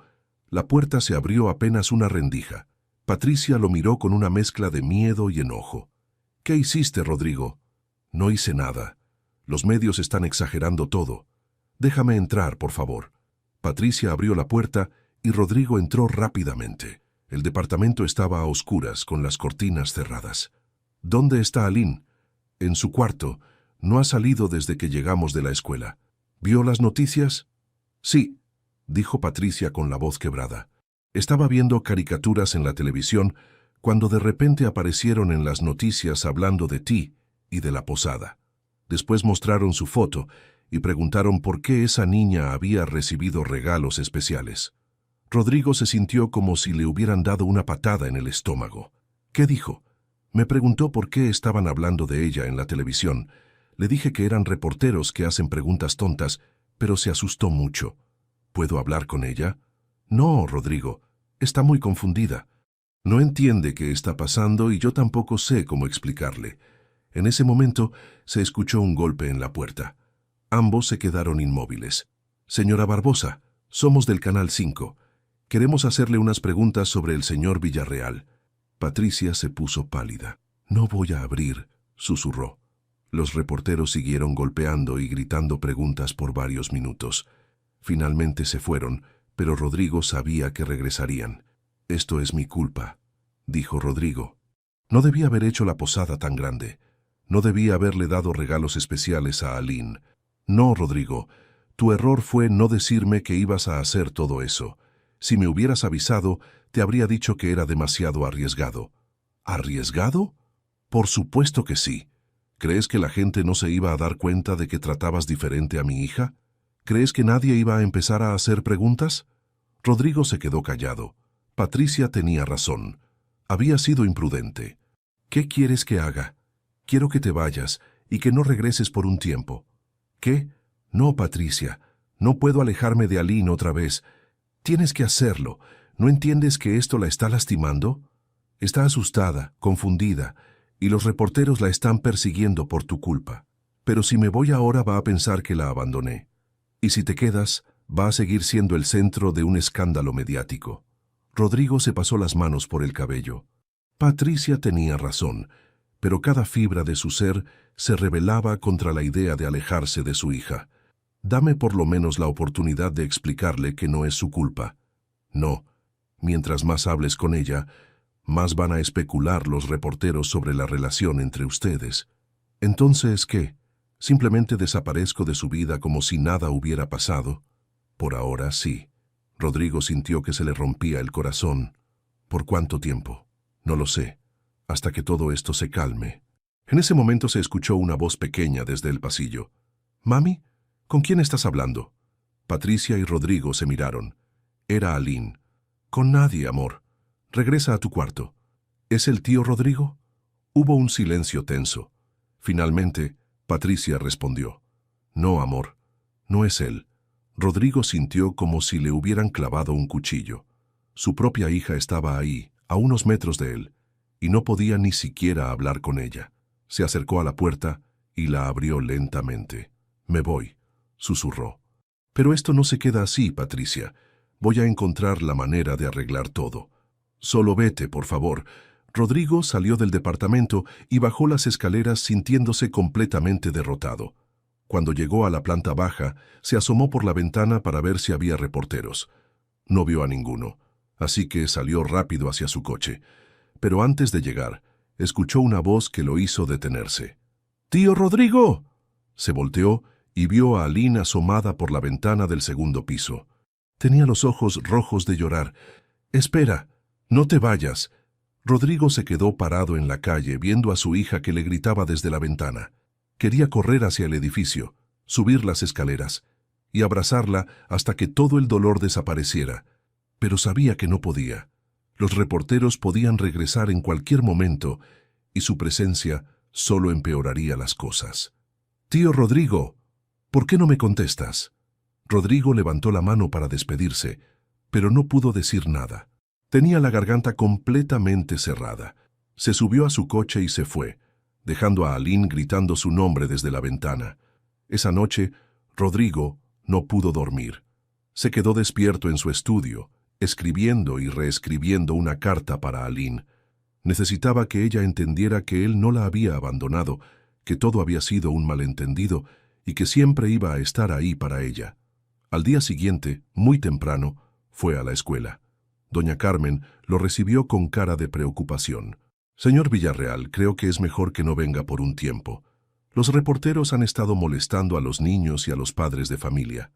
la puerta se abrió apenas una rendija. Patricia lo miró con una mezcla de miedo y enojo. «¿Qué hiciste, Rodrigo?» «No hice nada. Los medios están exagerando todo. Déjame entrar, por favor». Patricia abrió la puerta y Rodrigo entró rápidamente. El departamento estaba a oscuras, con las cortinas cerradas. «¿Dónde está Aline?» «En su cuarto. No ha salido desde que llegamos de la escuela». «¿Vio las noticias?» «Sí», dijo Patricia con la voz quebrada. «Estaba viendo caricaturas en la televisión cuando de repente aparecieron en las noticias hablando de ti y de la posada. Después mostraron su foto y preguntaron por qué esa niña había recibido regalos especiales». Rodrigo se sintió como si le hubieran dado una patada en el estómago. «¿Qué dijo?» «Me preguntó por qué estaban hablando de ella en la televisión. Le dije que eran reporteros que hacen preguntas tontas, pero se asustó mucho». «¿Puedo hablar con ella?» «No, Rodrigo. Está muy confundida. No entiende qué está pasando y yo tampoco sé cómo explicarle». En ese momento se escuchó un golpe en la puerta. Ambos se quedaron inmóviles. «Señora Barbosa, somos del Canal 5. Queremos hacerle unas preguntas sobre el señor Villarreal». Patricia se puso pálida. «No voy a abrir», susurró. Los reporteros siguieron golpeando y gritando preguntas por varios minutos. Finalmente se fueron, pero Rodrigo sabía que regresarían. «Esto es mi culpa», dijo Rodrigo. «No debía haber hecho la posada tan grande. No debía haberle dado regalos especiales a Aline. No, Rodrigo, Tu error fue no decirme que ibas a hacer todo eso. Si me hubieras avisado, te habría dicho que era demasiado arriesgado. ¿Arriesgado? Por supuesto que sí. ¿Crees que la gente no se iba a dar cuenta de que tratabas diferente a mi hija? ¿Crees que nadie iba a empezar a hacer preguntas? Rodrigo se quedó callado. Patricia tenía razón. Había sido imprudente. ¿Qué quieres que haga? Quiero que te vayas y que no regreses por un tiempo. ¿Qué? No, Patricia. No puedo alejarme de Aline otra vez. Tienes que hacerlo. ¿No entiendes que esto la está lastimando? Está asustada, confundida, y los reporteros la están persiguiendo por tu culpa. Pero si me voy ahora va a pensar que la abandoné. Y si te quedas, va a seguir siendo el centro de un escándalo mediático. Rodrigo se pasó las manos por el cabello. Patricia tenía razón, pero cada fibra de su ser se rebelaba contra la idea de alejarse de su hija. Dame por lo menos la oportunidad de explicarle que no es su culpa. No, mientras más hables con ella, más van a especular los reporteros sobre la relación entre ustedes. Entonces, ¿qué? ¿Simplemente desaparezco de su vida como si nada hubiera pasado? Por ahora, sí. Rodrigo sintió que se le rompía el corazón. ¿Por cuánto tiempo? No lo sé. Hasta que todo esto se calme. En ese momento se escuchó una voz pequeña desde el pasillo. «Mami, ¿con quién estás hablando?» Patricia y Rodrigo se miraron. Era Aline. «Con nadie, amor. Regresa a tu cuarto». «¿Es el tío Rodrigo?» Hubo un silencio tenso. Finalmente, Patricia respondió. «No, amor, no es él». Rodrigo sintió como si le hubieran clavado un cuchillo. Su propia hija estaba ahí, a unos metros de él, y no podía ni siquiera hablar con ella. Se acercó a la puerta y la abrió lentamente. «Me voy», susurró. «Pero esto no se queda así, Patricia. Voy a encontrar la manera de arreglar todo. Solo vete, por favor». Rodrigo salió del departamento y bajó las escaleras sintiéndose completamente derrotado. Cuando llegó a la planta baja, se asomó por la ventana para ver si había reporteros. No vio a ninguno, así que salió rápido hacia su coche. Pero antes de llegar, escuchó una voz que lo hizo detenerse. «¡Tío Rodrigo!». Se volteó y vio a Aline asomada por la ventana del segundo piso. Tenía los ojos rojos de llorar. «Espera, no te vayas». Rodrigo se quedó parado en la calle viendo a su hija que le gritaba desde la ventana. Quería correr hacia el edificio, subir las escaleras y abrazarla hasta que todo el dolor desapareciera, pero sabía que no podía. Los reporteros podían regresar en cualquier momento y su presencia solo empeoraría las cosas. «Tío Rodrigo, ¿por qué no me contestas?». Rodrigo levantó la mano para despedirse, pero no pudo decir nada. Tenía la garganta completamente cerrada. Se subió a su coche y se fue, dejando a Aline gritando su nombre desde la ventana. Esa noche, Rodrigo no pudo dormir. Se quedó despierto en su estudio, escribiendo y reescribiendo una carta para Aline. Necesitaba que ella entendiera que él no la había abandonado, que todo había sido un malentendido y que siempre iba a estar ahí para ella. Al día siguiente, muy temprano, fue a la escuela. Doña Carmen lo recibió con cara de preocupación. «Señor Villarreal, creo que es mejor que no venga por un tiempo. Los reporteros han estado molestando a los niños y a los padres de familia».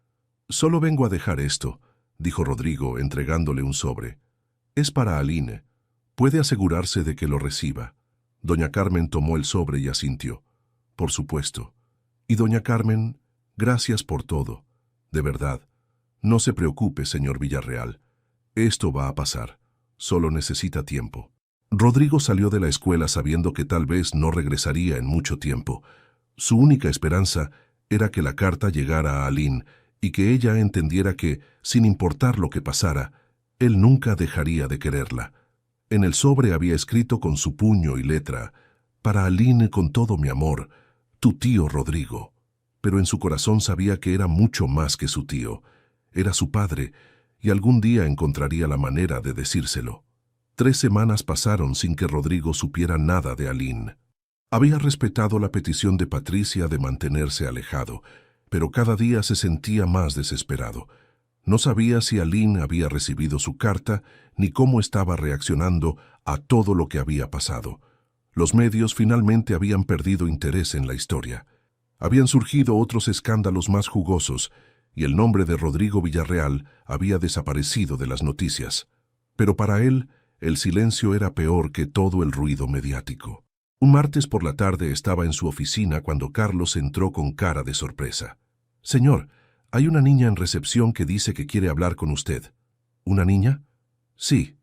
«Solo vengo a dejar esto», dijo Rodrigo, entregándole un sobre. «Es para Aline. Puede asegurarse de que lo reciba». Doña Carmen tomó el sobre y asintió. «Por supuesto». «Y doña Carmen, gracias por todo. De verdad. No se preocupe, señor Villarreal. Esto va a pasar. Solo necesita tiempo». Rodrigo salió de la escuela sabiendo que tal vez no regresaría en mucho tiempo. Su única esperanza era que la carta llegara a Aline y que ella entendiera que, sin importar lo que pasara, él nunca dejaría de quererla. En el sobre había escrito con su puño y letra: «Para Aline con todo mi amor, tu tío Rodrigo». Pero en su corazón sabía que era mucho más que su tío. Era su padre, y algún día encontraría la manera de decírselo. 3 semanas pasaron sin que Rodrigo supiera nada de Aline. Había respetado la petición de Patricia de mantenerse alejado, pero cada día se sentía más desesperado. No sabía si Aline había recibido su carta ni cómo estaba reaccionando a todo lo que había pasado. Los medios finalmente habían perdido interés en la historia. Habían surgido otros escándalos más jugosos, y el nombre de Rodrigo Villarreal había desaparecido de las noticias. Pero para él, el silencio era peor que todo el ruido mediático. Un martes por la tarde estaba en su oficina cuando Carlos entró con cara de sorpresa. «Señor, hay una niña en recepción que dice que quiere hablar con usted». «¿Una niña?» «Sí.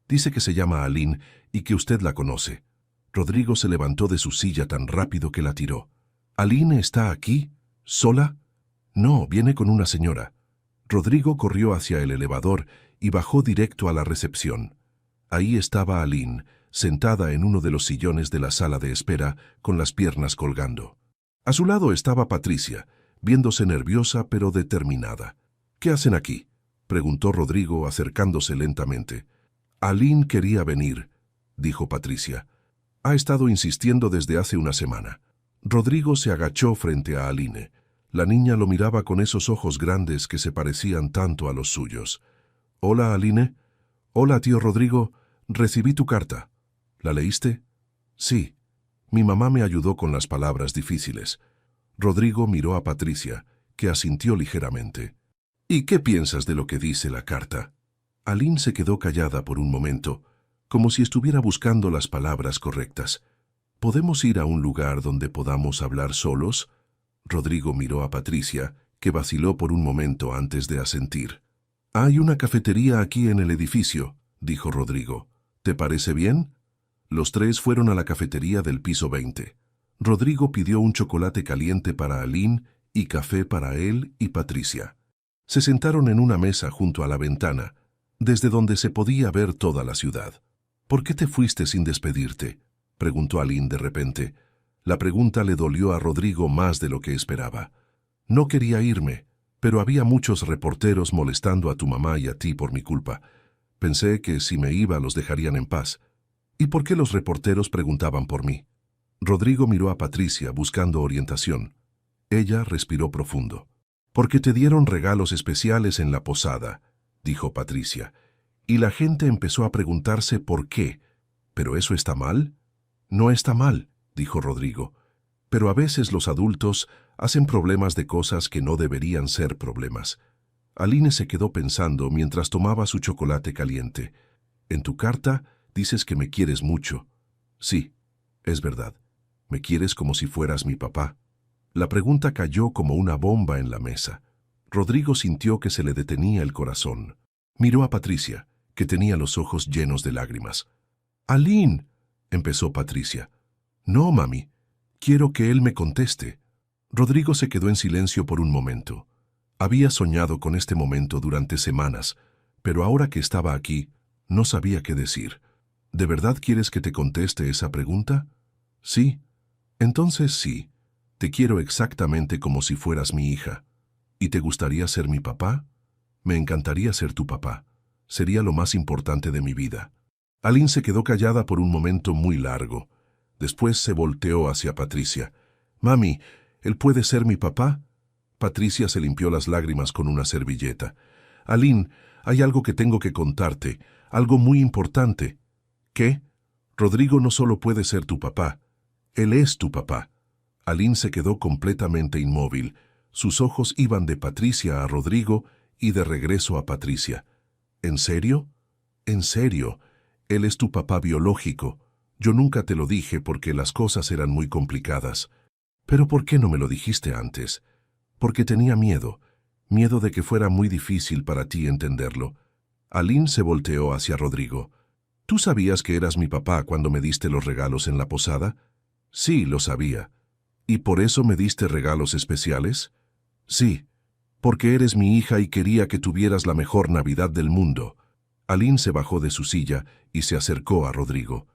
Dice que se llama Aline y que usted la conoce». Rodrigo se levantó de su silla tan rápido que la tiró. «¿Aline está aquí? ¿Sola?» «No, viene con una señora». Rodrigo corrió hacia el elevador y bajó directo a la recepción. Ahí estaba Aline, sentada en uno de los sillones de la sala de espera, con las piernas colgando. A su lado estaba Patricia, viéndose nerviosa pero determinada. «¿Qué hacen aquí?», preguntó Rodrigo acercándose lentamente. «Aline quería venir», dijo Patricia. «Ha estado insistiendo desde hace una semana». Rodrigo se agachó frente a Aline. La niña lo miraba con esos ojos grandes que se parecían tanto a los suyos. «Hola, Aline». «Hola, tío Rodrigo. Recibí tu carta». «¿La leíste?» «Sí». Mi mamá me ayudó con las palabras difíciles. Rodrigo miró a Patricia, que asintió ligeramente. «¿Y qué piensas de lo que dice la carta?» Aline se quedó callada por un momento, como si estuviera buscando las palabras correctas. «¿Podemos ir a un lugar donde podamos hablar solos?» Rodrigo miró a Patricia, que vaciló por un momento antes de asentir. «Hay una cafetería aquí en el edificio», dijo Rodrigo. «¿Te parece bien?» Los tres fueron a la cafetería del piso 20. Rodrigo pidió un chocolate caliente para Aline y café para él y Patricia. Se sentaron en una mesa junto a la ventana, desde donde se podía ver toda la ciudad. «¿Por qué te fuiste sin despedirte?», preguntó Aline de repente. La pregunta le dolió a Rodrigo más de lo que esperaba. «No quería irme, pero había muchos reporteros molestando a tu mamá y a ti por mi culpa. Pensé que si me iba los dejarían en paz». «¿Y por qué los reporteros preguntaban por mí?». Rodrigo miró a Patricia buscando orientación. Ella respiró profundo. «Porque te dieron regalos especiales en la posada», dijo Patricia. «Y la gente empezó a preguntarse por qué. ¿Pero eso está mal?». «No está mal», dijo Rodrigo. «Pero a veces los adultos hacen problemas de cosas que no deberían ser problemas». Aline se quedó pensando mientras tomaba su chocolate caliente. «En tu carta dices que me quieres mucho». «Sí, es verdad. Me quieres como si fueras mi papá». La pregunta cayó como una bomba en la mesa. Rodrigo sintió que se le detenía el corazón. Miró a Patricia, que tenía los ojos llenos de lágrimas. «Aline», empezó Patricia. «No, mami. Quiero que él me conteste». Rodrigo se quedó en silencio por un momento. Había soñado con este momento durante semanas, pero ahora que estaba aquí, no sabía qué decir. «¿De verdad quieres que te conteste esa pregunta?» «Sí». «Entonces sí. Te quiero exactamente como si fueras mi hija». «¿Y te gustaría ser mi papá?» «Me encantaría ser tu papá. Sería lo más importante de mi vida». Aline se quedó callada por un momento muy largo. Después se volteó hacia Patricia. «Mami, ¿él puede ser mi papá?» Patricia se limpió las lágrimas con una servilleta. «Aline, hay algo que tengo que contarte, algo muy importante». «¿Qué?» «Rodrigo no solo puede ser tu papá, él es tu papá». Aline se quedó completamente inmóvil. Sus ojos iban de Patricia a Rodrigo y de regreso a Patricia. «¿En serio?» «En serio. Él es tu papá biológico. Yo nunca te lo dije porque las cosas eran muy complicadas». «¿Pero por qué no me lo dijiste antes?» «Porque tenía miedo. Miedo de que fuera muy difícil para ti entenderlo». Aline se volteó hacia Rodrigo. «¿Tú sabías que eras mi papá cuando me diste los regalos en la posada?» «Sí, lo sabía». «¿Y por eso me diste regalos especiales?» «Sí, porque eres mi hija y quería que tuvieras la mejor Navidad del mundo». Aline se bajó de su silla y se acercó a Rodrigo.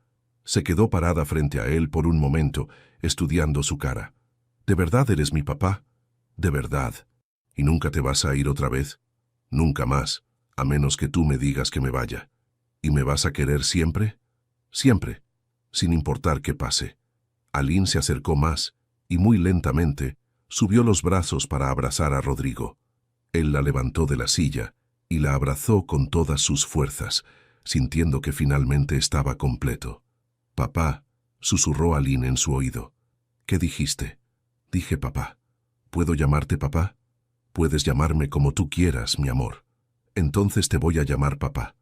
Se quedó parada frente a él por un momento, estudiando su cara. «¿De verdad eres mi papá?» «De verdad. ¿Y nunca te vas a ir otra vez?» «Nunca más, a menos que tú me digas que me vaya». «¿Y me vas a querer siempre?» «Siempre, sin importar qué pase». Aline se acercó más y muy lentamente subió los brazos para abrazar a Rodrigo. Él la levantó de la silla y la abrazó con todas sus fuerzas, sintiendo que finalmente estaba completo. «Papá», susurró Aline en su oído. «¿Qué dijiste?» «Dije papá. ¿Puedo llamarte papá?» Puedes llamarme como tú quieras, mi amor. Entonces te voy a llamar papá.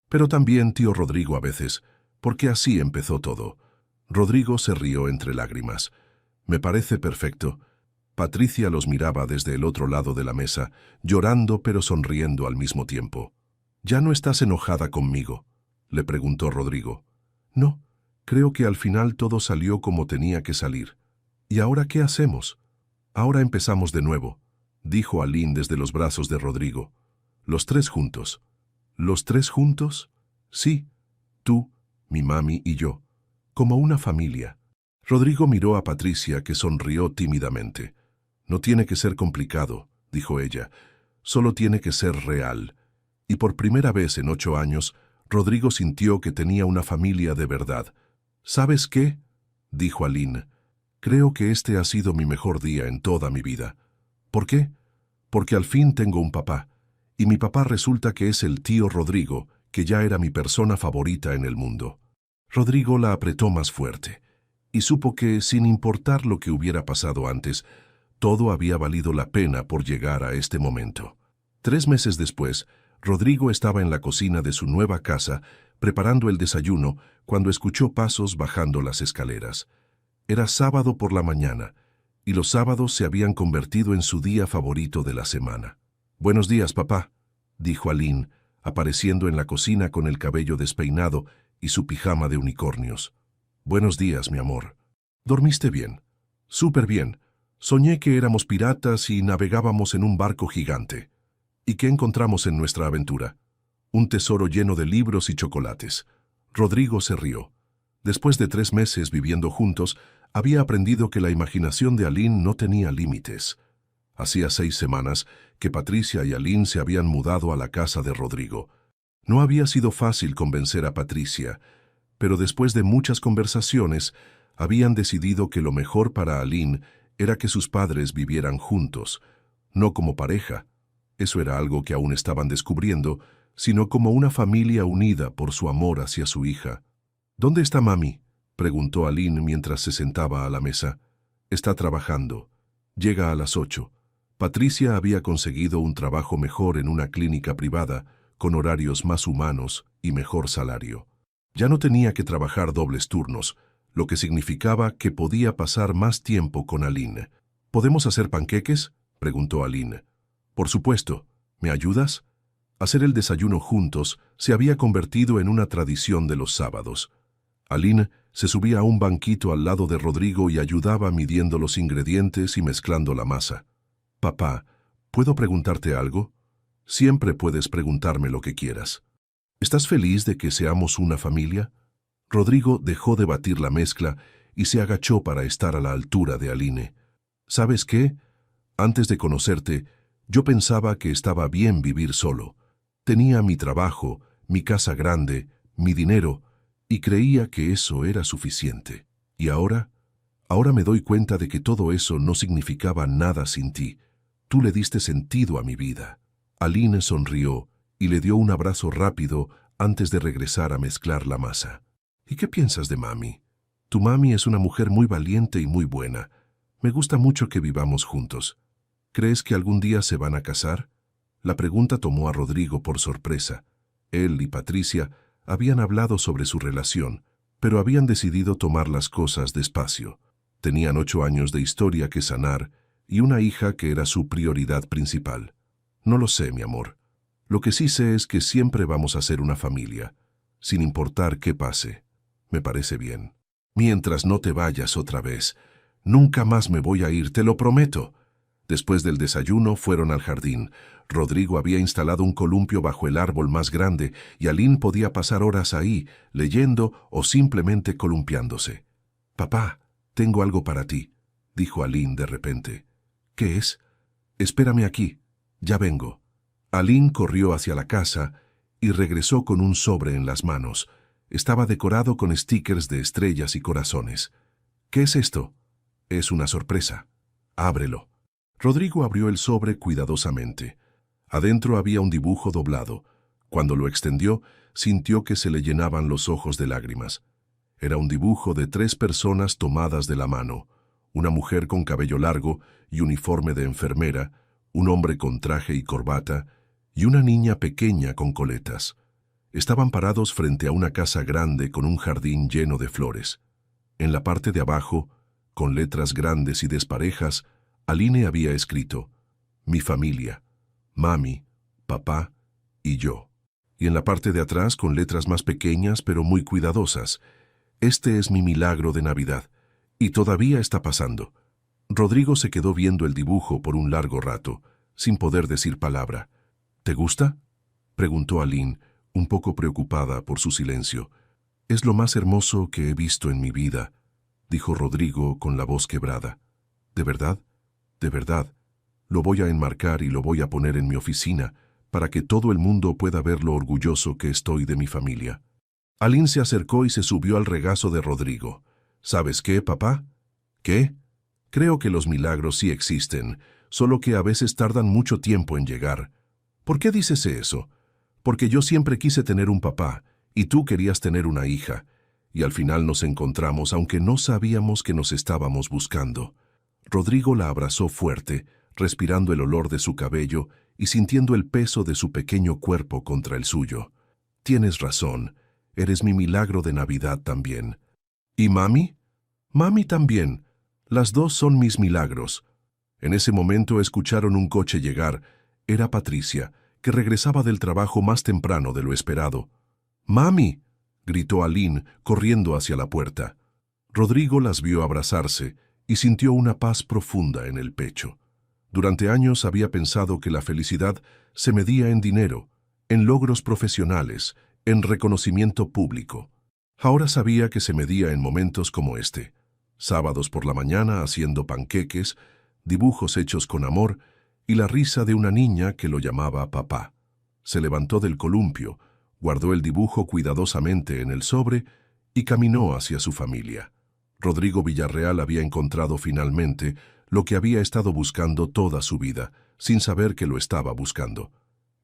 Pero también tío Rodrigo a veces, porque así empezó todo. Rodrigo se rió entre lágrimas. Me parece perfecto. Patricia los miraba desde el otro lado de la mesa, llorando pero sonriendo al mismo tiempo. ¿Ya no estás enojada conmigo?, le preguntó Rodrigo. No, creo que al final todo salió como tenía que salir. ¿Y ahora qué hacemos? Ahora empezamos de nuevo, dijo Aline desde los brazos de Rodrigo. Los tres juntos. ¿Los tres juntos? Sí, tú, mi mami y yo, como una familia. Rodrigo miró a Patricia, que sonrió tímidamente. No tiene que ser complicado, dijo ella, solo tiene que ser real. Y por primera vez en 8 años, Rodrigo sintió que tenía una familia de verdad. ¿Sabes qué?, dijo Aline. Creo que este ha sido mi mejor día en toda mi vida. ¿Por qué? Porque al fin tengo un papá, y mi papá resulta que es el tío Rodrigo, que ya era mi persona favorita en el mundo. Rodrigo la apretó más fuerte, y supo que, sin importar lo que hubiera pasado antes, todo había valido la pena por llegar a este momento. 3 meses después, Rodrigo estaba en la cocina de su nueva casa, preparando el desayuno, cuando escuchó pasos bajando las escaleras. Era sábado por la mañana, y los sábados se habían convertido en su día favorito de la semana. «Buenos días, papá», dijo Aline, apareciendo en la cocina con el cabello despeinado y su pijama de unicornios. «Buenos días, mi amor. ¿Dormiste bien?» «Súper bien. Soñé que éramos piratas y navegábamos en un barco gigante. ¿Y qué encontramos en nuestra aventura? Un tesoro lleno de libros y chocolates». Rodrigo se rió. Después de 3 meses viviendo juntos, había aprendido que la imaginación de Aline no tenía límites. Hacía 6 semanas que Patricia y Aline se habían mudado a la casa de Rodrigo. No había sido fácil convencer a Patricia, pero después de muchas conversaciones, habían decidido que lo mejor para Aline era que sus padres vivieran juntos, no como pareja. Eso era algo que aún estaban descubriendo, sino como una familia unida por su amor hacia su hija. «¿Dónde está mami?», preguntó Aline mientras se sentaba a la mesa. «Está trabajando. Llega a las 8. Patricia había conseguido un trabajo mejor en una clínica privada, con horarios más humanos y mejor salario. Ya no tenía que trabajar dobles turnos, lo que significaba que podía pasar más tiempo con Aline. «¿Podemos hacer panqueques?», preguntó Aline. «Por supuesto. ¿Me ayudas?». Hacer el desayuno juntos se había convertido en una tradición de los sábados. Aline se subía a un banquito al lado de Rodrigo y ayudaba midiendo los ingredientes y mezclando la masa. «Papá, ¿puedo preguntarte algo?». «Siempre puedes preguntarme lo que quieras». «¿Estás feliz de que seamos una familia?». Rodrigo dejó de batir la mezcla y se agachó para estar a la altura de Aline. «¿Sabes qué? Antes de conocerte, yo pensaba que estaba bien vivir solo. Tenía mi trabajo, mi casa grande, mi dinero, y creía que eso era suficiente. Y ahora me doy cuenta de que todo eso no significaba nada sin ti. Tú le diste sentido a mi vida». Aline sonrió y le dio un abrazo rápido antes de regresar a mezclar la masa. «¿Y qué piensas de mami? Tu mami es una mujer muy valiente y muy buena. Me gusta mucho que vivamos juntos. ¿Crees que algún día se van a casar?». La pregunta tomó a Rodrigo por sorpresa. Él y Patricia habían hablado sobre su relación, pero habían decidido tomar las cosas despacio. Tenían 8 años de historia que sanar y una hija que era su prioridad principal. «No lo sé, mi amor. Lo que sí sé es que siempre vamos a ser una familia, sin importar qué pase. Me parece bien. Mientras no te vayas otra vez. Nunca más me voy a ir, te lo prometo». Después del desayuno fueron al jardín. Rodrigo había instalado un columpio bajo el árbol más grande y Aline podía pasar horas ahí, leyendo o simplemente columpiándose. «Papá, tengo algo para ti», dijo Aline de repente. «¿Qué es?». «Espérame aquí. Ya vengo». Aline corrió hacia la casa y regresó con un sobre en las manos. Estaba decorado con stickers de estrellas y corazones. «¿Qué es esto?». «Es una sorpresa. Ábrelo». Rodrigo abrió el sobre cuidadosamente. Adentro había un dibujo doblado. Cuando lo extendió, sintió que se le llenaban los ojos de lágrimas. Era un dibujo de 3 personas tomadas de la mano, una mujer con cabello largo y uniforme de enfermera, un hombre con traje y corbata y una niña pequeña con coletas. Estaban parados frente a una casa grande con un jardín lleno de flores. En la parte de abajo, con letras grandes y desparejas, Aline había escrito: mi familia, mami, papá y yo. Y en la parte de atrás, con letras más pequeñas pero muy cuidadosas: este es mi milagro de Navidad, y todavía está pasando. Rodrigo se quedó viendo el dibujo por un largo rato, sin poder decir palabra. ¿Te gusta?, preguntó Aline, un poco preocupada por su silencio. Es lo más hermoso que he visto en mi vida, dijo Rodrigo con la voz quebrada. ¿De verdad? De verdad. Lo voy a enmarcar y lo voy a poner en mi oficina para que todo el mundo pueda ver lo orgulloso que estoy de mi familia. Aline se acercó y se subió al regazo de Rodrigo. ¿Sabes qué, papá? ¿Qué? Creo que los milagros sí existen, solo que a veces tardan mucho tiempo en llegar. ¿Por qué dices eso? Porque yo siempre quise tener un papá, y tú querías tener una hija, y al final nos encontramos aunque no sabíamos que nos estábamos buscando. Rodrigo la abrazó fuerte, respirando el olor de su cabello y sintiendo el peso de su pequeño cuerpo contra el suyo. Tienes razón, eres mi milagro de Navidad también. ¿Y mami? Mami también. Las dos son mis milagros. En ese momento escucharon un coche llegar. Era Patricia, que regresaba del trabajo más temprano de lo esperado. ¡Mami!, gritó Aline, corriendo hacia la puerta. Rodrigo las vio abrazarse y sintió una paz profunda en el pecho. Durante años había pensado que la felicidad se medía en dinero, en logros profesionales, en reconocimiento público. Ahora sabía que se medía en momentos como este: sábados por la mañana haciendo panqueques, dibujos hechos con amor y la risa de una niña que lo llamaba papá. Se levantó del columpio, guardó el dibujo cuidadosamente en el sobre y caminó hacia su familia. Rodrigo Villarreal había encontrado finalmente lo que había estado buscando toda su vida, sin saber que lo estaba buscando.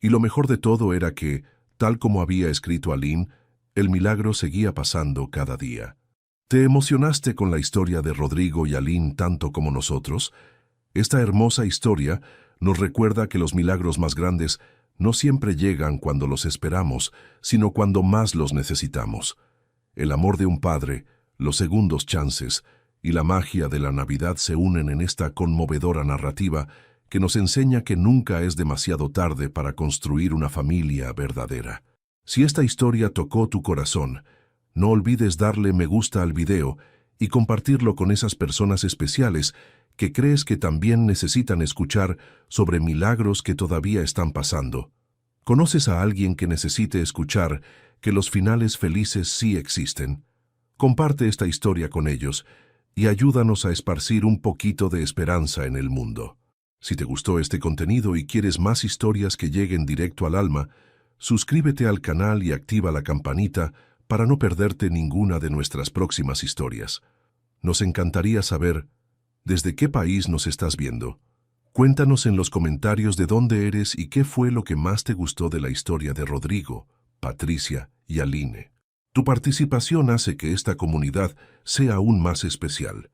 Y lo mejor de todo era que, tal como había escrito Aline, el milagro seguía pasando cada día. ¿Te emocionaste con la historia de Rodrigo y Aline tanto como nosotros? Esta hermosa historia nos recuerda que los milagros más grandes no siempre llegan cuando los esperamos, sino cuando más los necesitamos. El amor de un padre, los segundos chances y la magia de la Navidad se unen en esta conmovedora narrativa que nos enseña que nunca es demasiado tarde para construir una familia verdadera. Si esta historia tocó tu corazón, no olvides darle me gusta al video y compartirlo con esas personas especiales que crees que también necesitan escuchar sobre milagros que todavía están pasando. ¿Conoces a alguien que necesite escuchar que los finales felices sí existen? Comparte esta historia con ellos y ayúdanos a esparcir un poquito de esperanza en el mundo. Si te gustó este contenido y quieres más historias que lleguen directo al alma, suscríbete al canal y activa la campanita para no perderte ninguna de nuestras próximas historias. Nos encantaría saber desde qué país nos estás viendo. Cuéntanos en los comentarios de dónde eres y qué fue lo que más te gustó de la historia de Rodrigo, Patricia y Aline. Tu participación hace que esta comunidad sea aún más especial.